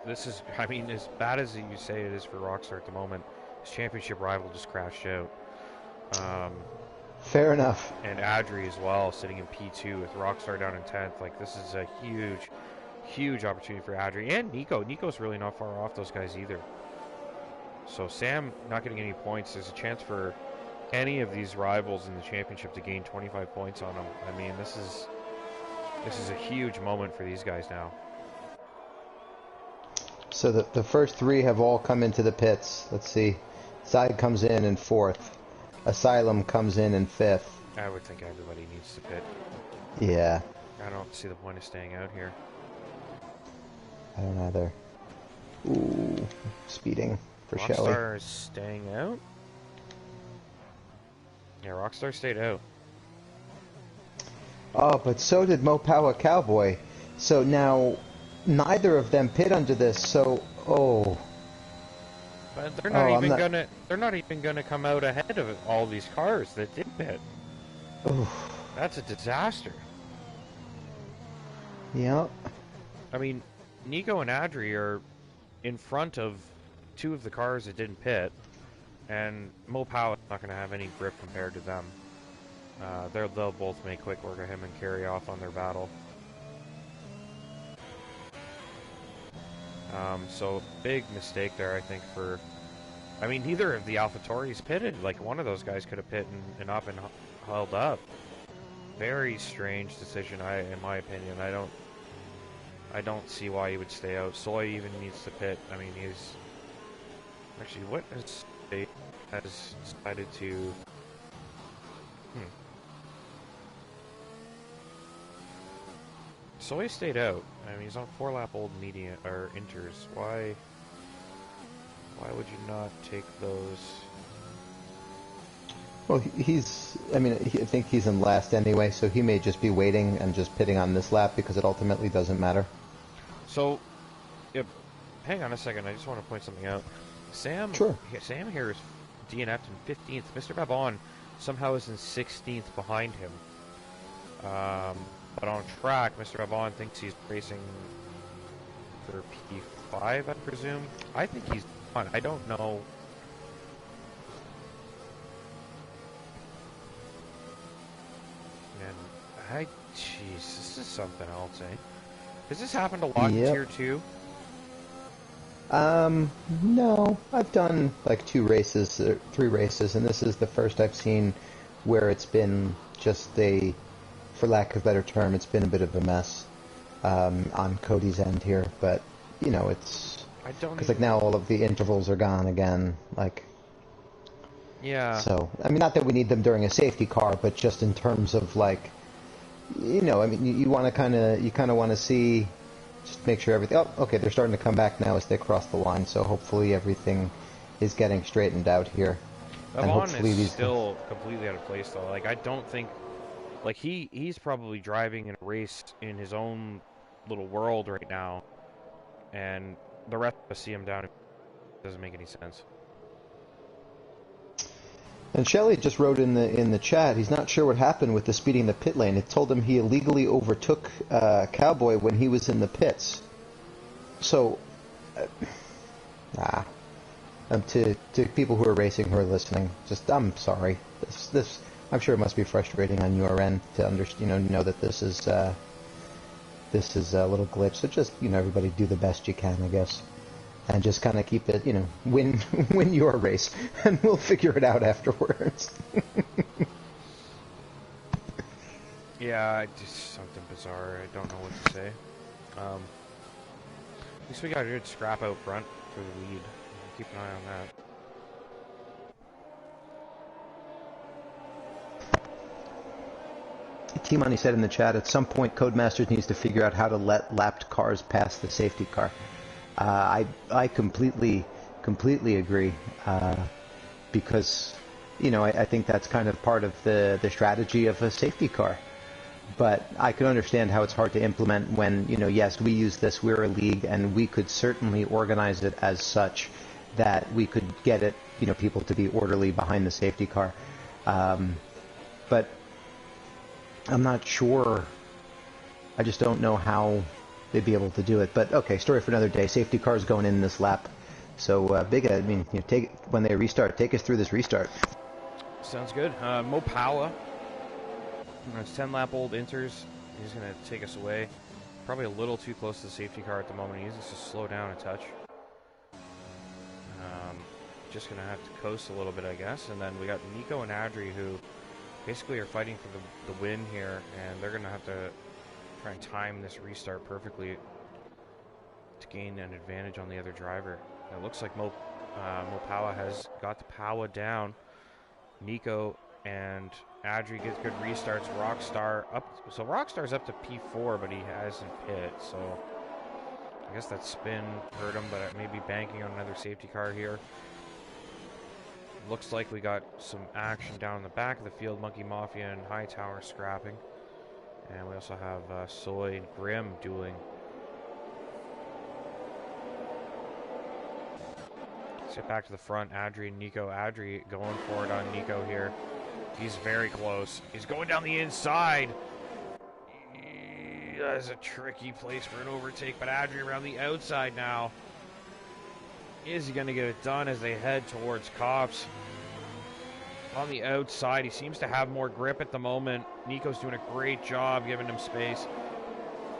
This is, I mean, as bad as you say it is for Rockstar at the moment, his championship rival just crashed out. Fair enough. And Adri as well, sitting in P2 with Rockstar down in 10th. Like, this is a huge, huge opportunity for Adri. And Nico. Nico's really not far off those guys either. So Sam not getting any points. There's a chance for any of these rivals in the championship to gain 25 points on them. I mean, this is a huge moment for these guys now. So the first three have all come into the pits. Let's see. Side comes in 4th. Asylum comes in 5th. I would think everybody needs to pit. Yeah. I don't see the point of staying out here. I don't either. Ooh, speeding for Shelley. Rockstar is staying out? Yeah, Rockstar stayed out. Oh, but so did Mopawa Cowboy. So now, neither of them pit under this. So, But they're not even gonna come out ahead of all these cars that did pit. Oof. That's a disaster. Yeah. I mean, Nico and Adri are in front of two of the cars that didn't pit, and Mopawa is not gonna have any grip compared to them. They'll both make quick work of him and carry off on their battle. So big mistake there, I think, I mean, neither of the AlphaTauris pitted. Like, one of those guys could have pit and not been held up. Very strange decision, in my opinion. I don't see why he would stay out. Soy even needs to pit. I mean, he's... Actually, what has decided to... Soy stayed out. I mean, he's on 4-lap old median or inters. Why would you not take those? Well, I think he's in last anyway, so he may just be waiting and just pitting on this lap because it ultimately doesn't matter. So, hang on a second. I just want to point something out. Sam here is DNF'd in 15th. Mr. Babon somehow is in 16th behind him. But on track, Mr. Babon thinks he's racing for P5, I presume. I think he's on. I don't know. And jeez, this is something else, eh? Has this happened a lot in Tier 2? No. I've done like 2 races, 3 races, and this is the first I've seen where it's been just for lack of a better term, it's been a bit of a mess on Cody's end here. But, you know, it's... I don't because, like, now all of the intervals are gone again, like... Yeah. So, I mean, not that we need them during a safety car, but just in terms of, like, you know, I mean, you want to kind of want to see, just make sure everything, oh, okay, they're starting to come back now as they cross the line, so hopefully everything is getting straightened out here. And hopefully is still completely out of place, though. Like, I don't think, like, he's probably driving in a race in his own little world right now, and the rest of us see him down. It doesn't make any sense. And Shelley just wrote in the chat, he's not sure what happened with the speeding in the pit lane. It told him he illegally overtook Cowboy when he was in the pits. So, to people who are racing, who are listening, just I'm sorry. This I'm sure it must be frustrating on your end to know that this is a little glitch. So just everybody do the best you can, I guess. And just kind of keep it, win your race, and we'll figure it out afterwards. Yeah, just something bizarre. I don't know what to say. At least we got a good scrap out front for the lead. Keep an eye on that. T-Money said in the chat, at some point Codemasters needs to figure out how to let lapped cars pass the safety car. I completely agree, because, I think that's kind of part of the strategy of a safety car. But I can understand how it's hard to implement when, yes, we use this, we're a league, and we could certainly organize it as such that we could get it, people to be orderly behind the safety car. But I'm not sure. I just don't know how they'd be able to do it. But okay, story for another day. Safety cars going in this lap. So Big Ed, I mean, when they restart, take us through this restart. Sounds good. Mo Powa, it's 10-lap-old Inters. He's going to take us away. Probably a little too close to the safety car at the moment. He needs to slow down a touch. Just going to have to coast a little bit, I guess. And then we got Nico and Adri, who basically are fighting for the win here, and they're going to have to try and time this restart perfectly to gain an advantage on the other driver. It looks like Mo Powa has got the Powa down. Nico and Adri get good restarts. Rockstar up. So Rockstar's up to P4, but he hasn't hit. So I guess that spin hurt him, but maybe banking on another safety car here. Looks like we got some action down in the back of the field. Monkey Mafia and Hightower scrapping. And we also have Soy and Grim dueling. Let's get back to the front. Adri and Nico. Adri going for it on Nico here. He's very close. He's going down the inside. That's a tricky place for an overtake, but Adri around the outside now. Is he going to get it done as they head towards Cops? On the outside, he seems to have more grip at the moment. Nico's doing a great job giving him space.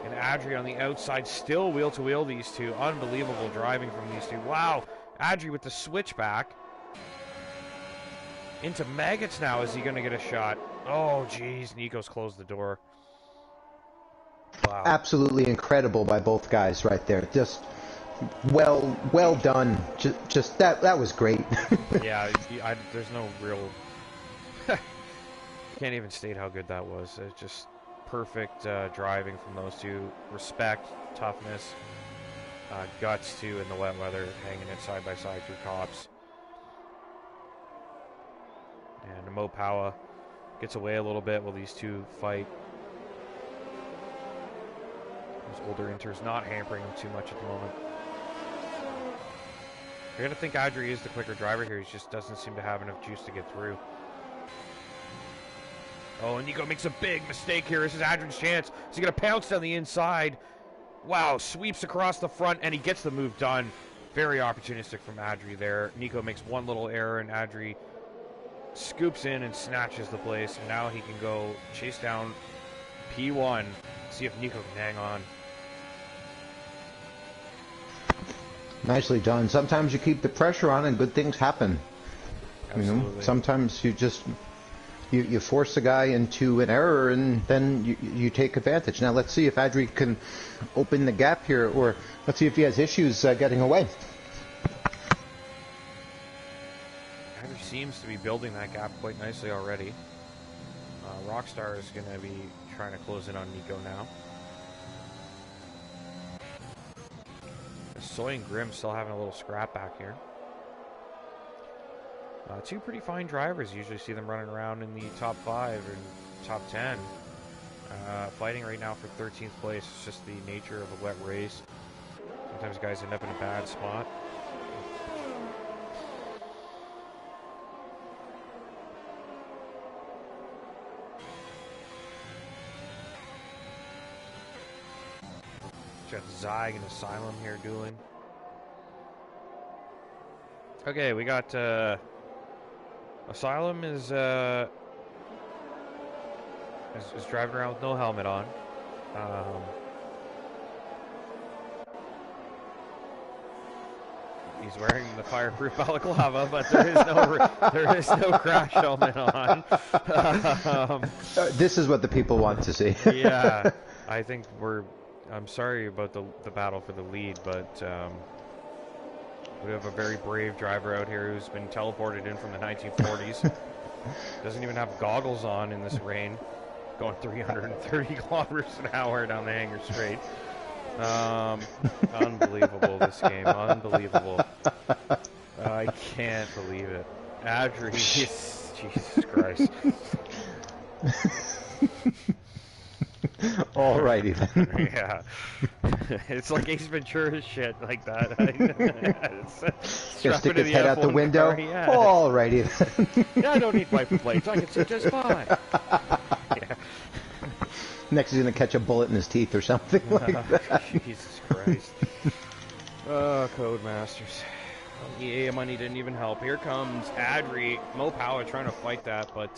And Adri on the outside, still wheel-to-wheel these two. Unbelievable driving from these two. Wow, Adri with the switchback. Into Maggots now. Is he going to get a shot? Oh, geez, Nico's closed the door. Wow. Absolutely incredible by both guys right there. Just well done. Just that was great. Yeah, there's no real... Can't even state how good that was. It's just perfect driving from those two. Respect, toughness, guts too in the wet weather, hanging it side by side through Cops. And Mo Powa gets away a little bit while these two fight. Those older Inters not hampering him too much at the moment. You're gonna think Adri is the quicker driver here. He just doesn't seem to have enough juice to get through. Oh, and Nico makes a big mistake here. This is Adrian's chance. Is he gonna pounce down the inside? Wow, sweeps across the front, and he gets the move done. Very opportunistic from Adri there. Nico makes one little error, and Adri scoops in and snatches the place. And now he can go chase down P1, see if Nico can hang on. Nicely done. Sometimes you keep the pressure on and good things happen. Absolutely. You know, sometimes you just you force a guy into an error and then you take advantage. Now let's see if Adri can open the gap here, or let's see if he has issues getting away. Adri seems to be building that gap quite nicely already. Rockstar is going to be trying to close in on Nico now. Soy and Grim still having a little scrap back here. Two pretty fine drivers. Usually see them running around in the top 5 and top 10. Fighting right now for 13th place. It's just the nature of a wet race. Sometimes guys end up in a bad spot. Got Zyg and Asylum here dueling. Okay, we got Asylum is driving around with no helmet on. He's wearing the fireproof balaclava, but there is no crash helmet on. This is what the people want to see. Yeah, I think I'm sorry about the battle for the lead, but we have a very brave driver out here who's been teleported in from the 1940s. Doesn't even have goggles on in this rain. Going 330 kilometers an hour down the Hanger Straight. Unbelievable, this game. Unbelievable. I can't believe it. Adri, Jesus Christ. Alrighty then. Yeah. It's like Ace Ventura's shit like that. Just stick his head out the window. Yeah. Alrighty then. Yeah, I don't need wiper blades. I can see just fine. Yeah. Next he's going to catch a bullet in his teeth or something like that. Jesus Christ. Oh, Codemasters. EA money didn't even help. Here comes Adri. Mo Power trying to fight that, but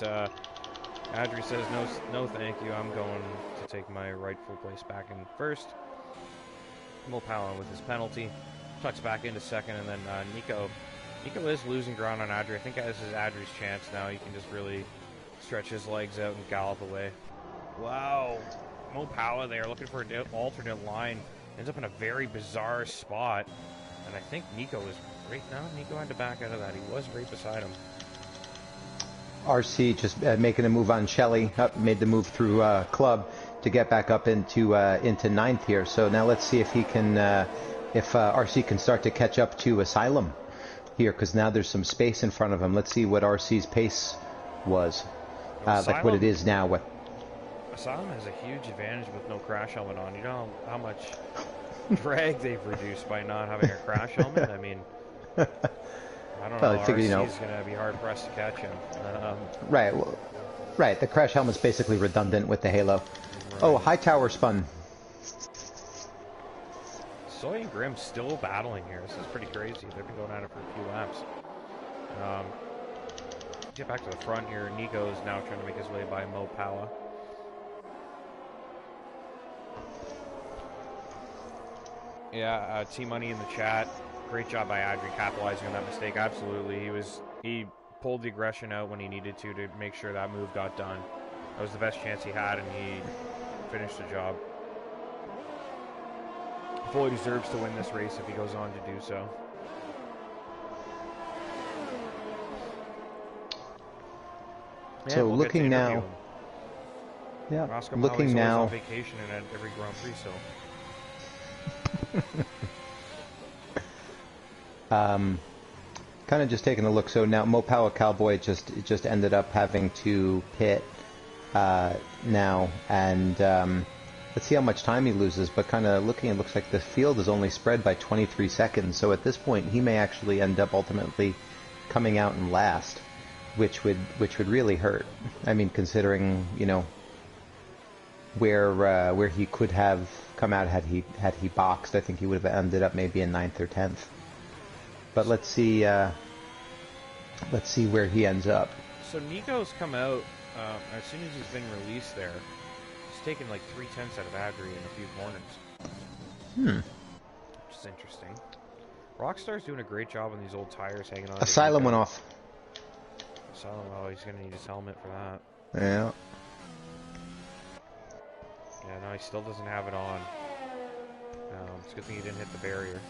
Adri says no thank you. I'm going to take my rightful place back in first. Mo Power with his penalty. Tucks back into second, and then Nico is losing ground on Adri. I think this is Adri's chance now. He can just really stretch his legs out and gallop away. Wow. Mo Power there looking for an alternate line. Ends up in a very bizarre spot. And I think Nico is right now. Nico had to back out of that. He was right beside him. RC just making a move on Shelley. Made the move through Club to get back up into ninth here. So now let's see if he can, if RC can start to catch up to Asylum here, because now there's some space in front of him. Let's see what RC's pace was, like what it is now. What Asylum has a huge advantage with no crash helmet on. You know how much drag they've reduced by not having a crash helmet? I mean, I don't know. I figured, RC's going to be hard pressed to catch him. Right. Well, right. The crash helmet's basically redundant with the Halo. Right. Oh, high tower spun. Soy and Grim still battling here. This is pretty crazy. They've been going at it for a few laps. Get back to the front here. Nico is now trying to make his way by Mo Power. Yeah, T-Money in the chat. Great job by Adri capitalizing on that mistake. Absolutely. He pulled the aggression out when he needed to make sure that move got done. That was the best chance he had, and he finished the job. Fully deserves to win this race if he goes on to do so. So we'll looking now. Yeah, Roscoe looking now. On vacation and at every Grand Prix, so. Kind of just taking a look. So now Mopawa Cowboy just ended up having to pit now, and Let's see how much time he loses, but kind of looking, it looks like the field is only spread by 23 seconds, so at this point he may actually end up ultimately coming out in last, which would really hurt. I mean, considering, you know, where he could have come out had he boxed. I think he would have ended up maybe in 9th or 10th. But let's see where he ends up. So Nico's come out as soon as he's been released there. He's taken like 3/10 out of Adri in a few corners. Which is interesting. Rockstar's doing a great job on these old tires hanging on. Asylum went off. Asylum, oh, he's going to need his helmet for that. Yeah. Yeah, no, he still doesn't have it on. It's a good thing he didn't hit the barrier.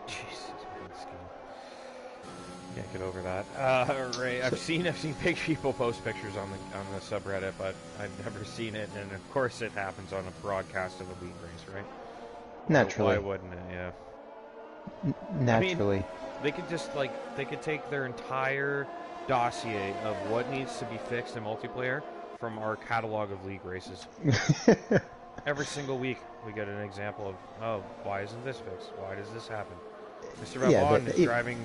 Jesus, can't get over that. Right, I've seen big people post pictures on the subreddit, but I've never seen it, and of course it happens on a broadcast of a league race, right? Naturally. Why wouldn't it? Yeah. Naturally. I mean, they could just they could take their entire dossier of what needs to be fixed in multiplayer from our catalog of league races. Every single week we get an example of, oh, why isn't this fixed? Why does this happen? Mr. Vavon is driving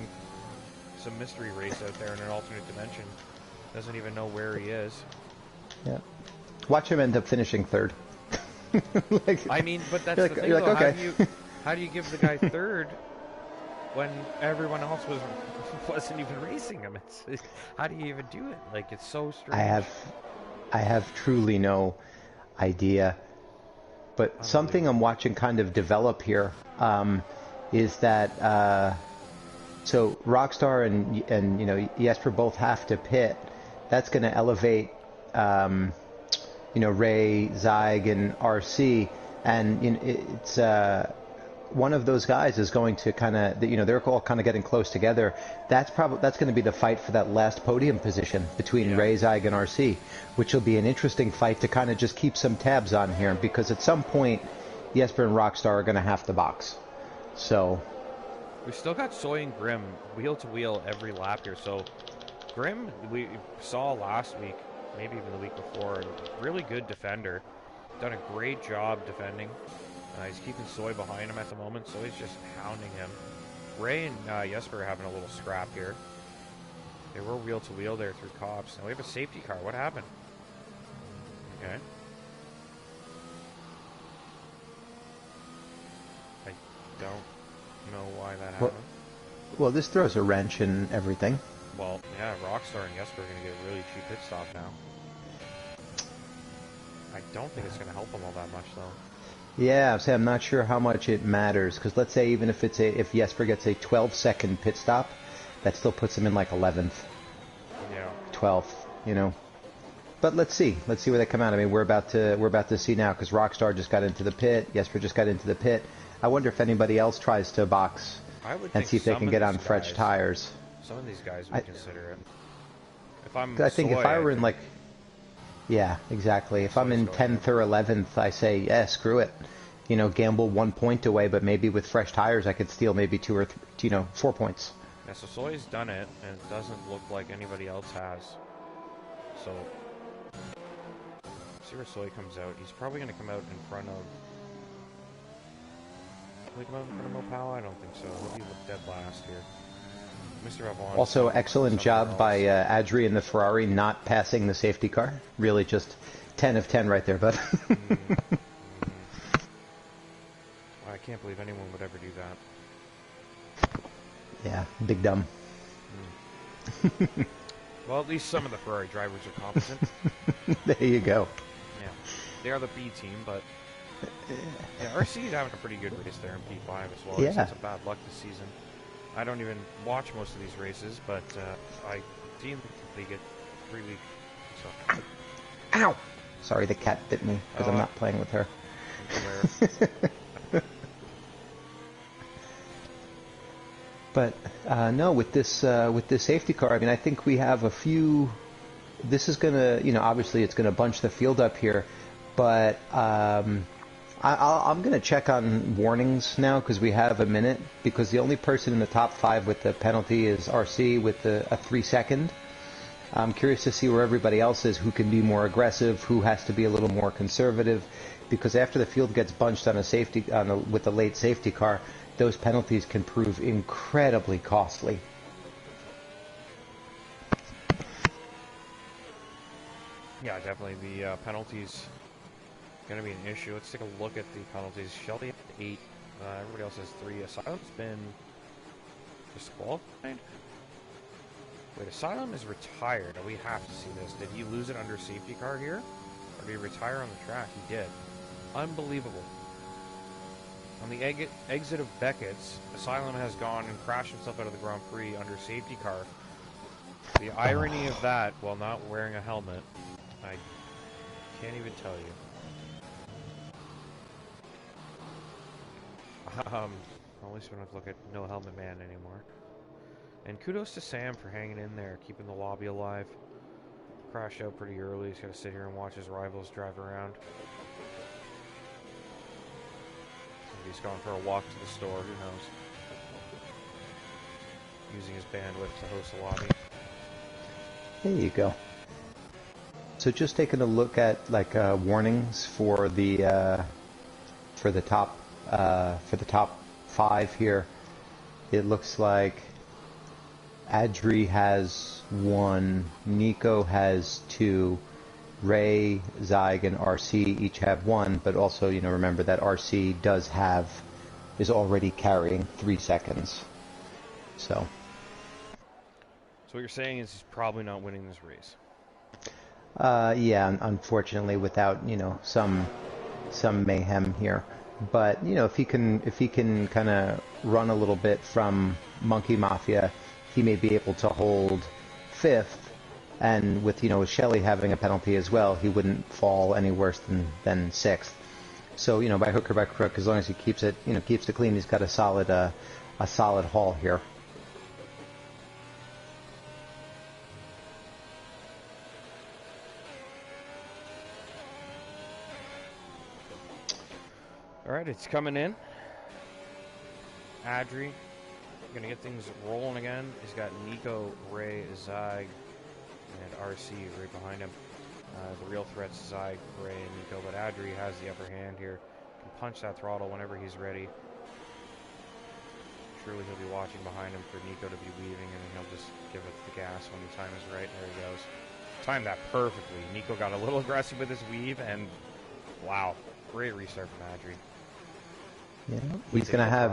some mystery race out there in an alternate dimension. Doesn't even know where he is. Yeah. Watch him end up finishing third. I mean, but that's the thing, though. Okay. How do you give the guy third when everyone else wasn't even racing him? How do you even do it? Like, it's so strange. I have truly no idea. But something I'm watching kind of develop here is that so Rockstar and you know, Jesper both have to pit. That's going to elevate you know, Ray, Zyg, and RC, and you know, it's one of those guys is going to kind of, you know, they're all kind of getting close together. That's going to be the fight for that last podium position between Ray, Zyg, and RC, which will be an interesting fight to kind of just keep some tabs on here, because at some point Jesper and Rockstar are going to have to box. So we still got Soy and Grim wheel to wheel every lap here. So Grim, we saw last week, maybe even the week before, really good defender, done a great job defending. He's keeping Soy behind him at the moment. Soy's just hounding him. Ray and Jesper are having a little scrap here. They were wheel to wheel there through cops. Now we have a safety car. What happened? Okay. I don't know why that happened. Well, this throws a wrench in everything. Well, yeah, Rockstar and Jesper are going to get a really cheap pit stop now. I don't think it's going to help them all that much, though. Yeah, I'm not sure how much it matters, because let's say even if if Jesper gets a 12-second pit stop, that still puts him in like 11th, 12th, you know. But let's see where they come out. I mean, we're about to see now, because Rockstar just got into the pit, Jesper just got into the pit. I wonder if anybody else tries to box and see if they can get on fresh tires. Some of these guys would consider it. I think if I were in like. Yeah, exactly. If I'm in 10th or 11th, I say, yeah, screw it. You know, gamble 1 point away, but maybe with fresh tires, I could steal maybe 2 or 4 points. Yeah, so Soy's done it, and it doesn't look like anybody else has. So, see where Soy comes out. He's probably going to come out in front of... Will he come out in front of Mopal? I don't think so. He'll be dead last here. Mr. Avon, also, excellent job by Adri in the Ferrari not passing the safety car. Really just 10 of 10 right there, bud. I can't believe anyone would ever do that. Yeah, big dumb. Well, at least some of the Ferrari drivers are competent. There you go. Yeah, they are the B team, but yeah, RC is having a pretty good race there in P5 as well. Yeah. He's had some bad luck this season. I don't even watch most of these races, but I deem they get 3 weeks. So. Ow! Sorry, the cat bit me because I'm not playing with her. But no, with this safety car, I mean, I think we have a few. This is gonna, you know, obviously it's gonna bunch the field up here, but I'm going to check on warnings now because we have a minute. Because the only person in the top 5 with the penalty is RC with a 3-second. I'm curious to see where everybody else is, who can be more aggressive, who has to be a little more conservative. Because after the field gets bunched on with a late safety car, those penalties can prove incredibly costly. Yeah, definitely. The penalties going to be an issue. Let's take a look at the penalties. Shelby had 8. Everybody else has 3. Asylum's been disqualified. Wait, Asylum is retired. We have to see this. Did he lose it under safety car here? Or did he retire on the track? He did. Unbelievable. On the exit of Beckett's, Asylum has gone and crashed himself out of the Grand Prix under safety car. The irony of that, while not wearing a helmet, I can't even tell you. At least we don't have to look at No Helmet Man anymore. And kudos to Sam for hanging in there, keeping the lobby alive. Crashed out pretty early. He's got to sit here and watch his rivals drive around. Maybe he's gone for a walk to the store, who knows. Using his bandwidth to host a lobby. There you go. So just taking a look at like warnings for the top 5 here. It looks like Adri has 1, Nico has 2, Ray, Zyg, and RC each have 1, but also, you know, remember that RC is already carrying 3 seconds. So what you're saying is he's probably not winning this race. Yeah, unfortunately, without, you know, some mayhem here. But, you know, if he can kind of run a little bit from Monkey Mafia, he may be able to hold 5th, and with, you know, with Shelley having a penalty as well, he wouldn't fall any worse than 6th. So, you know, by hook or by crook, as long as he keeps it clean, he's got a solid haul here. All right, it's coming in. Adri going to get things rolling again. He's got Nico, Ray, Zyg, and RC right behind him. The real threats, Zyg, Ray, and Nico, but Adri has the upper hand here. Can punch that throttle whenever he's ready. Surely he'll be watching behind him for Nico to be weaving, and then he'll just give it the gas when the time is right. There he goes. Timed that perfectly. Nico got a little aggressive with his weave, and wow, great restart from Adri. Yeah, he's gonna have.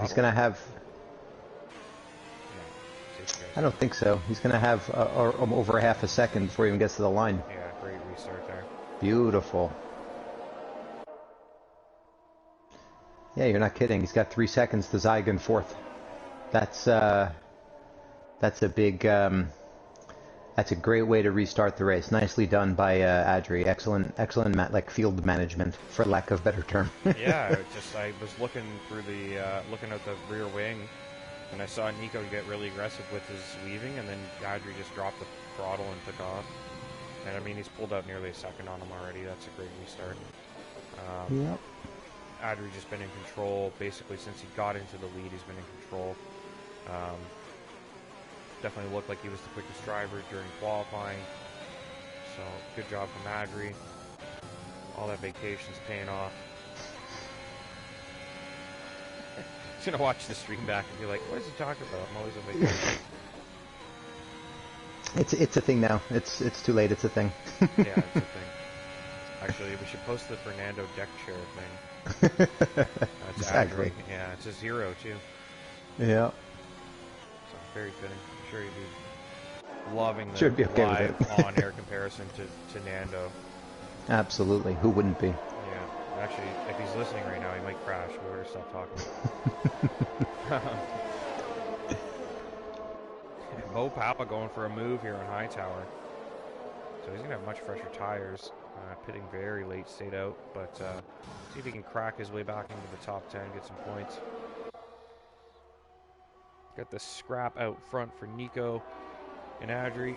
I don't think so. He's gonna have over a half a second before he even gets to the line. Yeah, great restart there. Beautiful. Yeah, you're not kidding. He's got 3 seconds to Zyg in 4th. That's a big. That's a great way to restart the race. Nicely done by Adri. Excellent field management, for lack of a better term. Yeah, I was looking through looking at the rear wing, and I saw Nico get really aggressive with his weaving, and then Adri just dropped the throttle and took off. And I mean, he's pulled out nearly a second on him already. That's a great restart. Yep. Adri just been in control basically since he got into the lead. He's been in control. Definitely looked like he was the quickest driver during qualifying. So, good job from Adri. All that vacation's paying off. He's going to watch the stream back and be like, what is he talking about? I'm always on vacation. It's a thing now. It's too late. It's a thing. Yeah, it's a thing. Actually, we should post the Fernando deck chair thing. That's exactly. Adri. Yeah, it's a 0 too. Yeah. So, very fitting. I'm sure you'd be loving the Should be okay live with it. on-air comparison to Nando. Absolutely. Who wouldn't be? Yeah. Actually, if he's listening right now, he might crash. We better stop talking. Mo Papa going for a move here on Hightower. So he's going to have much fresher tires. Pitting very late, stayed out. But see if he can crack his way back into the top 10, get some points. Got the scrap out front for Nico and Adri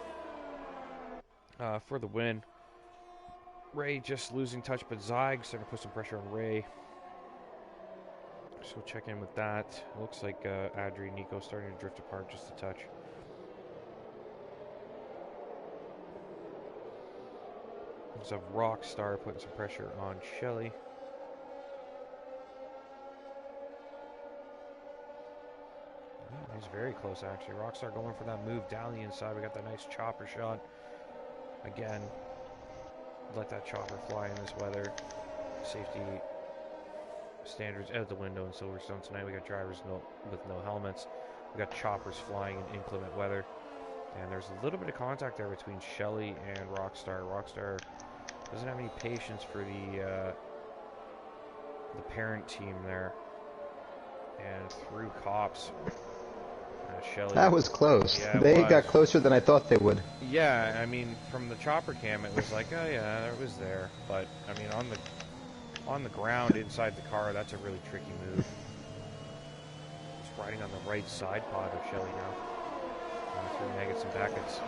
for the win. Ray just losing touch, but Zyg starting to put some pressure on Ray. So we'll check in with that. Looks like Adri and Nico starting to drift apart just a touch. There's a Rockstar putting some pressure on Shelly. He's very close, actually. Rockstar going for that move down the inside. We got that nice chopper shot. Again, let that chopper fly in this weather. Safety standards out the window in Silverstone tonight. We got drivers with no helmets. We got choppers flying in inclement weather. And there's a little bit of contact there between Shelly and Rockstar. Rockstar doesn't have any patience for the parent team there. And through cops. Shelly. That was close. Yeah, they got closer than I thought they would. Yeah, I mean, from the chopper cam, it was like, oh yeah, it was there. But I mean, on the ground inside the car, that's a really tricky move. It's riding on the right side pod of Shelly now. Through Maggots and Backets.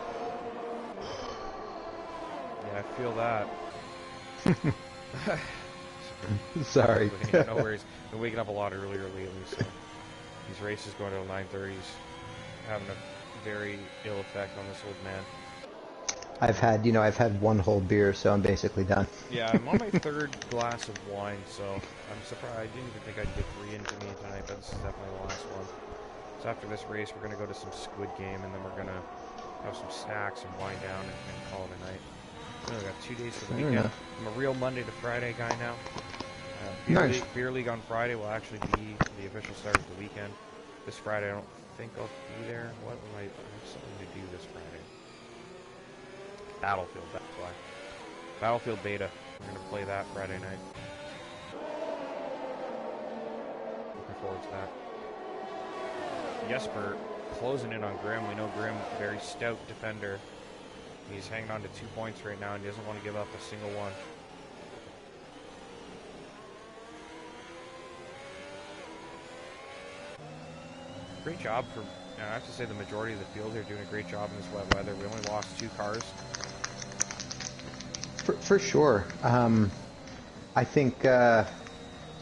Yeah, I feel that. Sorry. Yeah, no worries. Been waking up a lot earlier lately, so these races going to the 9:30s having a very ill effect on this old man. I've had one whole beer, so I'm basically done. Yeah, I'm on my third glass of wine, so I'm surprised. I didn't even think I'd get 3 into me tonight, but this is definitely the last one. So after this race, we're going to go to some Squid Game, and then we're going to have some snacks and wind down and call it a night. So we got 2 days for the weekend. I'm a real Monday to Friday guy now. Beer League on Friday will actually be the official start of the weekend. This Friday, I don't think I'll be there. What will I have something to do this Friday? Battlefield, that's why. Battlefield Beta. We're going to play that Friday night. Looking forward to that. Jesper closing in on Grimm. We know Grimm, very stout defender. He's hanging on to 2 points right now and doesn't want to give up a single one. Great job for, I have to say, the majority of the field here doing a great job in this wet weather. We only lost 2 cars. For sure. I think, kind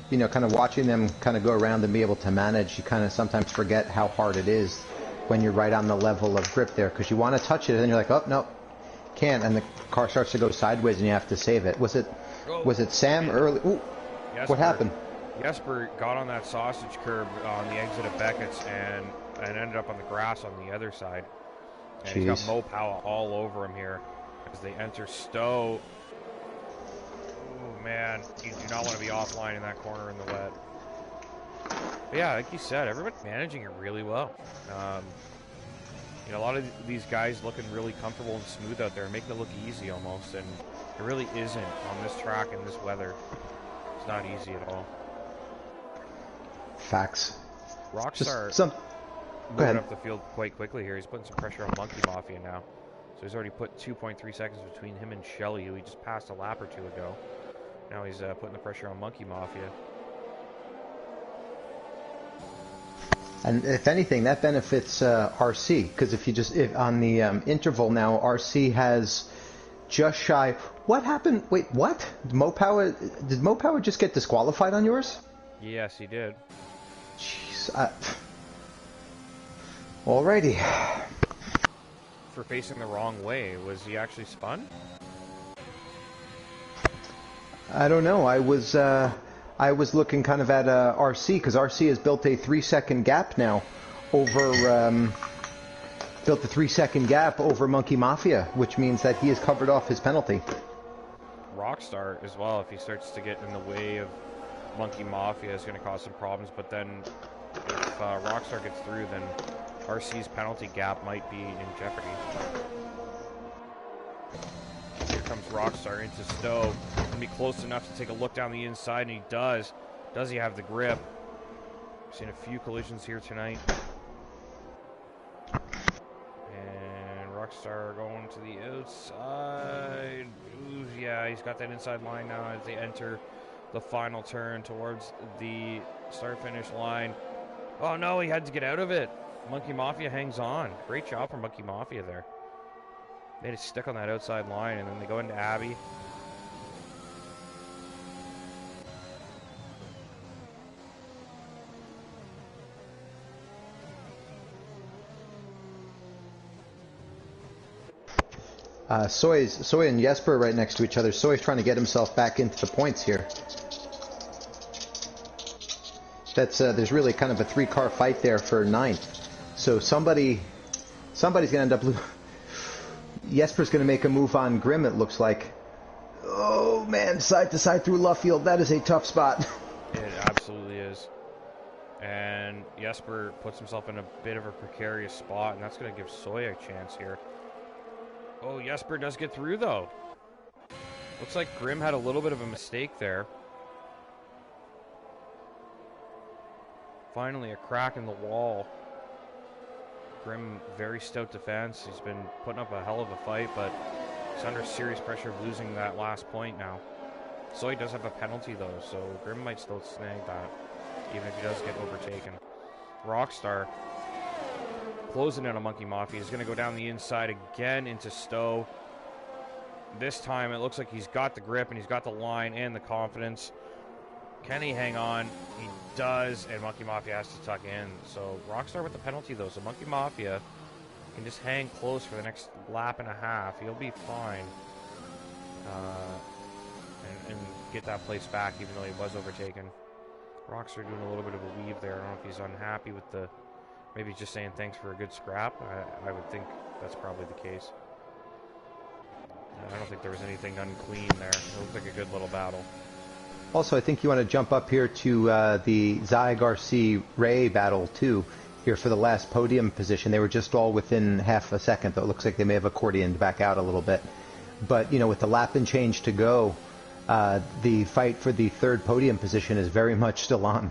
of watching them kind of go around and be able to manage, you kind of sometimes forget how hard it is when you're right on the level of grip there, because you want to touch it and then you're like, oh, no, can't, and the car starts to go sideways and you have to save it. Was it Sam early? Ooh, what happened? Jesper got on that sausage curb on the exit of Beckett's and ended up on the grass on the other side. And he's got Mo Powell all over him here as they enter Stowe. Oh man, you do not want to be offline in that corner in the wet. But yeah, like you said, everybody's managing it really well. A lot of these guys looking really comfortable and smooth out there, making it look easy almost, and it really isn't on this track in this weather. It's not easy at all. Facts. Rockstar moving up the field quite quickly here. He's putting some pressure on Monkey Mafia now. So he's already put 2.3 seconds between him and Shelly, who he just passed a lap or 2 ago. Now he's putting the pressure on Monkey Mafia. And if anything, that benefits RC, because if on the interval now, RC has just shy. What happened? Wait, what? Did Mo Power just get disqualified on yours? Yes, he did. Jeez. Alrighty. For facing the wrong way. Was he actually spun? I don't know. I was looking kind of at RC, because RC has built a 3-second gap now over built a 3-second gap over Monkey Mafia, which means that he has covered off his penalty. Rockstar as well, if he starts to get in the way of Monkey Mafia, is going to cause some problems. But then if Rockstar gets through, then RC's penalty gap might be in jeopardy. Here comes Rockstar into Stowe. Gonna be close enough to take a look down the inside, and he does. Does he have the grip? We've seen a few collisions here tonight. And Rockstar going to the outside. Ooh, yeah, he's got that inside line now as they enter the final turn towards the start-finish line. Oh no, he had to get out of it. Monkey Mafia hangs on. Great job from Monkey Mafia there. Made it stick on that outside line, and then they go into Abbey. Soy and Jesper are right next to each other. Soy's trying to get himself back into the points here. There's really kind of a 3-car fight there for 9th. So somebody's going to end up... Jesper's going to make a move on Grimm, it looks like. Oh, man, side to side through Luffield. That is a tough spot. It absolutely is. And Jesper puts himself in a bit of a precarious spot, and that's going to give Soy a chance here. Oh, Jesper does get through, though. Looks like Grimm had a little bit of a mistake there. Finally, a crack in the wall. Grimm, very stout defense. He's been putting up a hell of a fight, but he's under serious pressure of losing that last point now. Soy does have a penalty, though, so Grimm might still snag that, even if he does get overtaken. Rockstar closing in on Monkey Mafia. He's going to go down the inside again into Stowe. This time it looks like he's got the grip and he's got the line and the confidence. Can he hang on? He does, and Monkey Mafia has to tuck in. So Rockstar with the penalty, though, so Monkey Mafia can just hang close for the next lap and a half. He'll be fine. And get that place back, even though he was overtaken. Rockstar doing a little bit of a weave there. I don't know if he's unhappy with the... Maybe he's just saying thanks for a good scrap. I would think that's probably the case. I don't think there was anything unclean there. It looked like a good little battle. Also, I think you want to jump up here to the Zyg RC Ray battle, too, here for the last podium position. They were just all within half a second, though. It looks like they may have accordioned back out a little bit. But, you know, with the lap and change to go, the fight for the 3rd podium position is very much still on.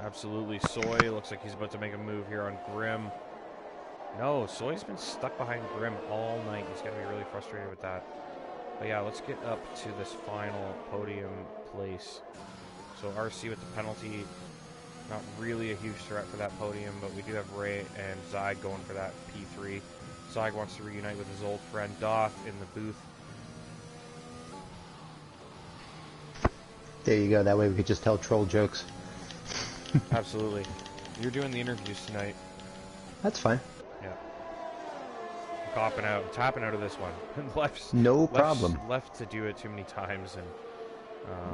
Absolutely. Soy looks like he's about to make a move here on Grimm. No, Soy's been stuck behind Grimm all night. He's going to be really frustrated with that. But yeah, let's get up to this final podium place. So RC with the penalty, not really a huge threat for that podium, but we do have Ray and Zyg going for that P3. Zyg wants to reunite with his old friend Doth in the booth. There you go. That way we could just tell troll jokes. Absolutely. You're doing the interviews tonight. That's fine. Yeah. I'm copping out, tapping out of this one. No problem. Left to do it too many times, and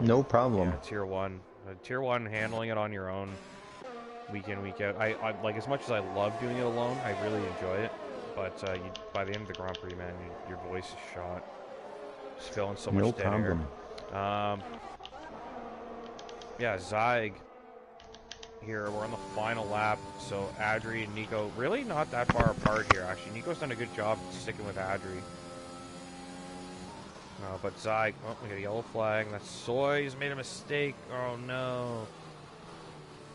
no problem. Yeah, tier 1. Tier 1, handling it on your own, week in, week out. I like, as much as I love doing it alone, I really enjoy it. But by the end of the Grand Prix, man, your voice is shot. Just feeling so much dead air. No problem. Yeah, Zyg here. We're on the final lap. So Adri and Nico really not that far apart here, actually. Nico's done a good job sticking with Adri. But Zyg, oh, we got a yellow flag. That's Soy. He's made a mistake. Oh, no.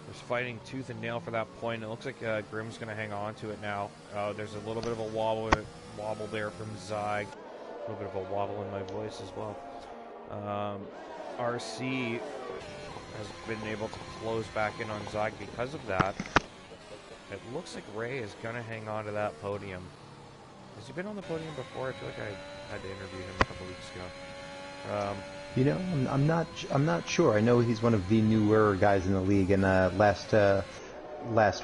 There's fighting tooth and nail for that point. It looks like Grimm's going to hang on to it now. There's a little bit of a wobble there from Zyg. A little bit of a wobble in my voice as well. RC has been able to close back in on Zyg because of that. It looks like Ray is going to hang on to that podium. Has he been on the podium before? I feel like I had to interview him a couple weeks ago. You know, I'm not sure. I know he's one of the newer guys in the league, and last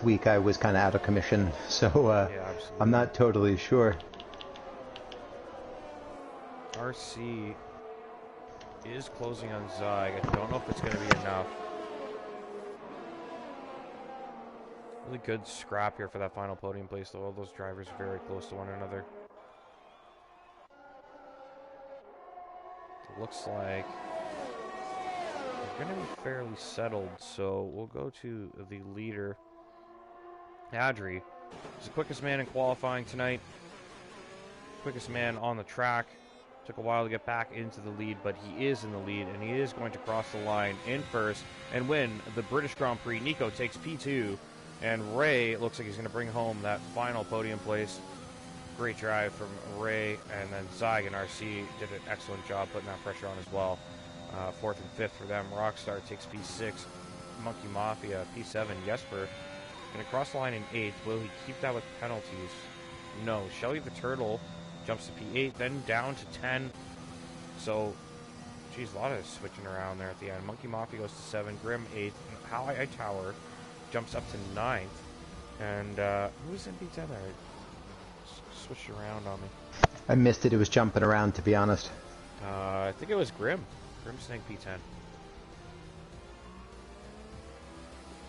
week I was kind of out of commission, so yeah, I'm not totally sure. RC is closing on Zyg. I don't know if it's going to be enough. Really good scrap here for that final podium place, though. All those drivers are very close to one another. It looks like they're going to be fairly settled, so we'll go to the leader, Adri. He's the quickest man in qualifying tonight. Quickest man on the track. Took a while to get back into the lead, but he is in the lead, and he is going to cross the line in first and win the British Grand Prix. Nico takes P2, and Ray looks like he's going to bring home that final podium place. Great drive from Ray, and then Zyg and RC did an excellent job putting that pressure on as well. 4th and 5th for them. Rockstar takes P6. Monkey Mafia, P7. Jesper going to cross the line in 8th. Will he keep that with penalties? No. Shelly the Turtle jumps to P8, then down to 10. So, geez, a lot of switching around there at the end. Monkey Mafia goes to 7, Grimm 8th, and High Tower jumps up to 9th. And who's in P10 there? Switched around on me. I missed it. It was jumping around, to be honest. I think it was Grim. Grim saying P10.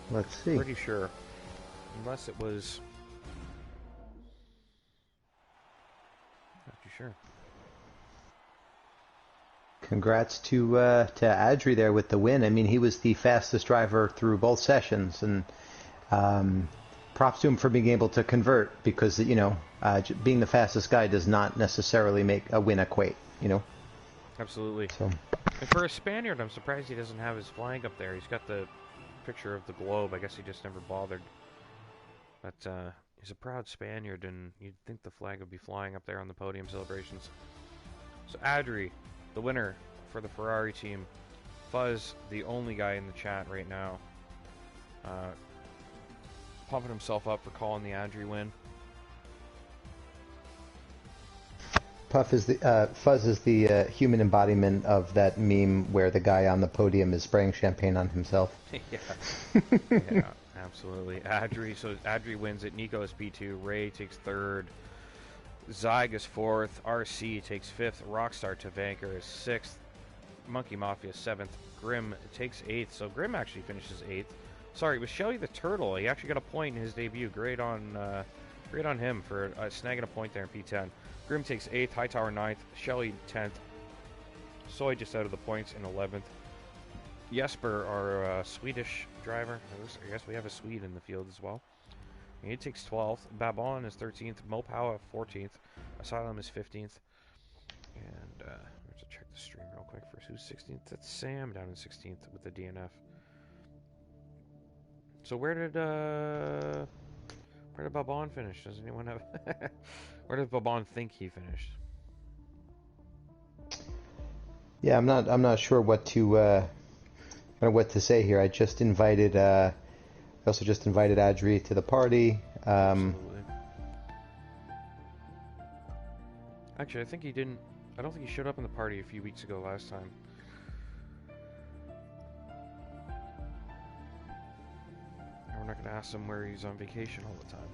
Let's see. Pretty sure. Unless it was... Not too sure. Congrats to Adri there with the win. I mean, he was the fastest driver through both sessions, and props to him for being able to convert, because, you know, being the fastest guy does not necessarily make a win equate, you know? Absolutely. So. And for a Spaniard, I'm surprised he doesn't have his flag up there. He's got the picture of the globe. I guess he just never bothered. But he's a proud Spaniard, and you'd think the flag would be flying up there on the podium celebrations. So Adri, the winner for the Ferrari team. Fuzz, the only guy in the chat right now, pumping himself up for calling the Adri win. Fuzz is the human embodiment of that meme where the guy on the podium is spraying champagne on himself. Yeah. Yeah, absolutely. So Adri wins it. Nico is P2. Ray takes third. Zyg is fourth. RC takes fifth. Rockstar Tavanker is sixth. Monkey Mafia 7th. Grim takes 8th. So Grim actually finishes 8th. Sorry, it was Shelly the Turtle. He actually got a point in his debut. Great on him for snagging a point there in P10. Grim takes 8th. Hightower 9th. Shelly 10th. Soy just out of the points in 11th. Jesper, our Swedish driver. I guess we have a Swede in the field as well. He takes 12th. Babon is 13th. Mopowa 14th. Asylum is 15th. And I have to check the stream real quick first. Who's 16th? That's Sam down in 16th with the DNF. So where did Babon finish? Does anyone have? Where does Babon think he finished? Yeah, I'm not sure what to say here. I just invited. I also just invited Adri to the party. Absolutely. Actually, I think he didn't. I don't think he showed up in the party a few weeks ago last time. And we're not going to ask him where he's on vacation all the time.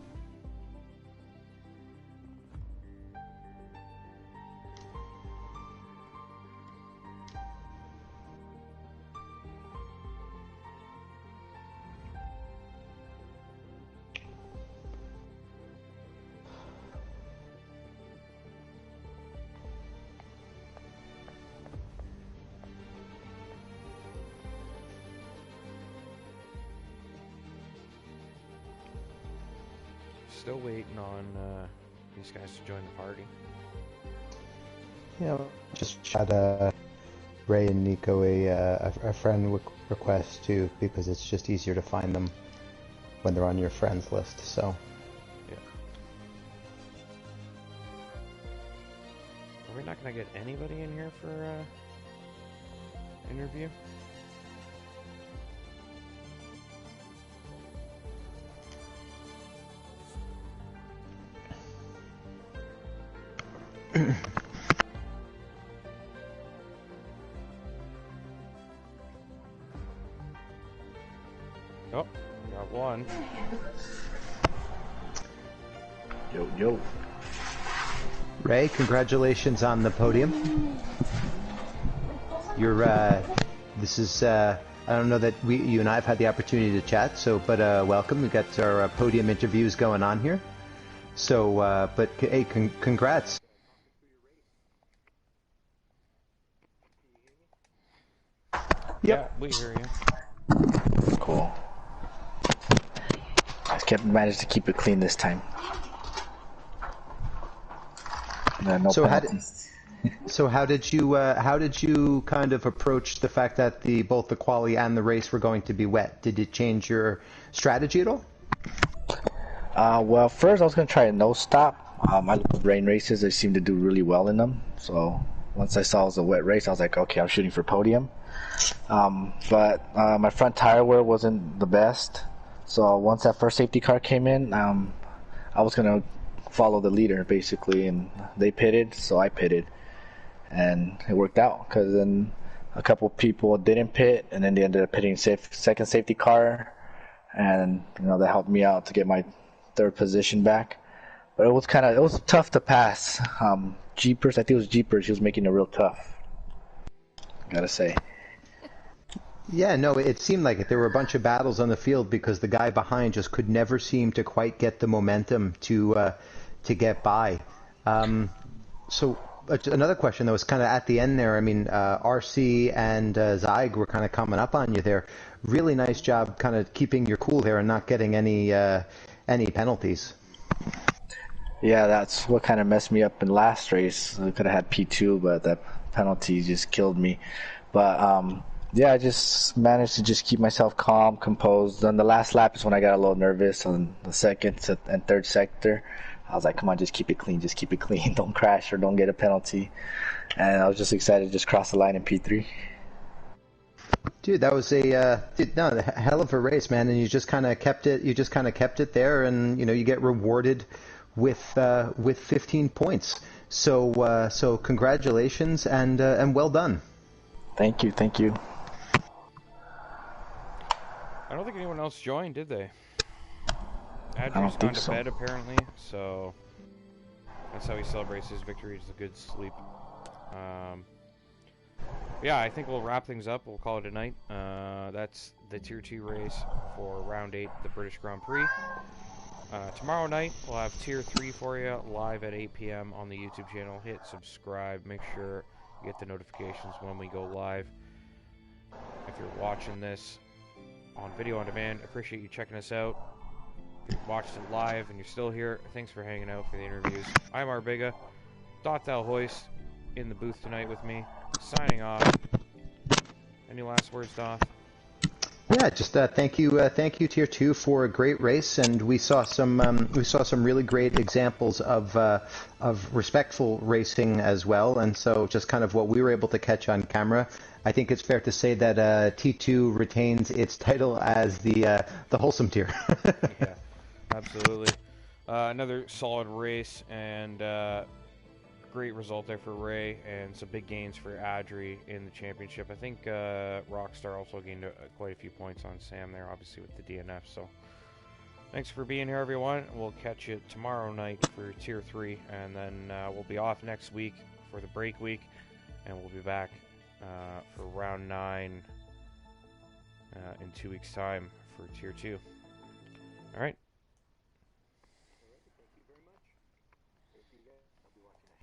Still waiting on these guys to join the party. Yeah, just had Ray and Nico a friend request too, because it's just easier to find them when they're on your friends list. So. Yeah. Are we not gonna get anybody in here for interview? Oh, got one. Yo. Ray, congratulations on the podium. You're, this is, I don't know that you and I have had the opportunity to chat, so, but welcome. We've got our podium interviews going on here. So, but hey, congrats. Yep. Yeah, we hear you. Cool. I managed to keep it clean this time. No so how did you kind of approach the fact that both the quali and the race were going to be wet? Did it change your strategy at all? Well, first I was going to try a no stop. I love rain races. I seem to do really well in them. So once I saw it was a wet race, I was like, okay, I'm shooting for podium. But my front tire wear wasn't the best. So once that first safety car came in, I was going to follow the leader basically, and they pitted, so I pitted. And it worked out because then a couple people didn't pit, and then they ended up pitting second safety car, and that helped me out to get my third position back. But it was tough to pass. Jeepers, I think it was Jeepers, he was making it real tough, gotta say. Yeah, no, it seemed like it. There were a bunch of battles on the field because the guy behind just could never seem to quite get the momentum to get by. So another question that was kind of at the end there. I mean, RC and Zyg were kind of coming up on you there. Really nice job, kind of keeping your cool there and not getting any penalties. Yeah, that's what kind of messed me up in last race. I could have had P2, but that penalty just killed me. But yeah, I just managed to just keep myself calm, composed. On the last lap is when I got a little nervous on the second and third sector. I was like, come on, just keep it clean, just keep it clean. Don't crash or don't get a penalty. And I was just excited to just cross the line in P3. Dude, that was a hell of a race, man, and you just kind of kept it. You just kind of kept it there, and you get rewarded with 15 points. So congratulations and well done. Thank you, thank you. I don't think anyone else joined, did they? I Adrian's don't gone think to so. bed apparently, so that's how he celebrates his victories, a good sleep. Yeah, I think we'll wrap things up. We'll call it a night. That's the Tier 2 race for Round 8, the British Grand Prix. Tomorrow night, we'll have Tier 3 for you, live at 8 p.m. on the YouTube channel. Hit subscribe. Make sure you get the notifications when we go live. If you're watching this on video on demand, appreciate you checking us out. If you watched it live and you're still here, thanks for hanging out for the interviews. I'm Arbeega. Dothal Hoist in the booth tonight with me. Signing off. Any last words, Doth? Yeah, just thank you Tier 2 for a great race, and we saw some really great examples of respectful racing as well, and so just kind of what we were able to catch on camera. I think it's fair to say that T2 retains its title as the wholesome tier. Yeah, absolutely. Another solid race and great result there for Ray, and some big gains for Adri in the championship. I think Rockstar also gained quite a few points on Sam there, obviously with the DNF. So thanks for being here, everyone. We'll catch you tomorrow night for Tier 3, and then we'll be off next week for the break week, and we'll be back for Round 9 in 2 weeks' time for Tier 2.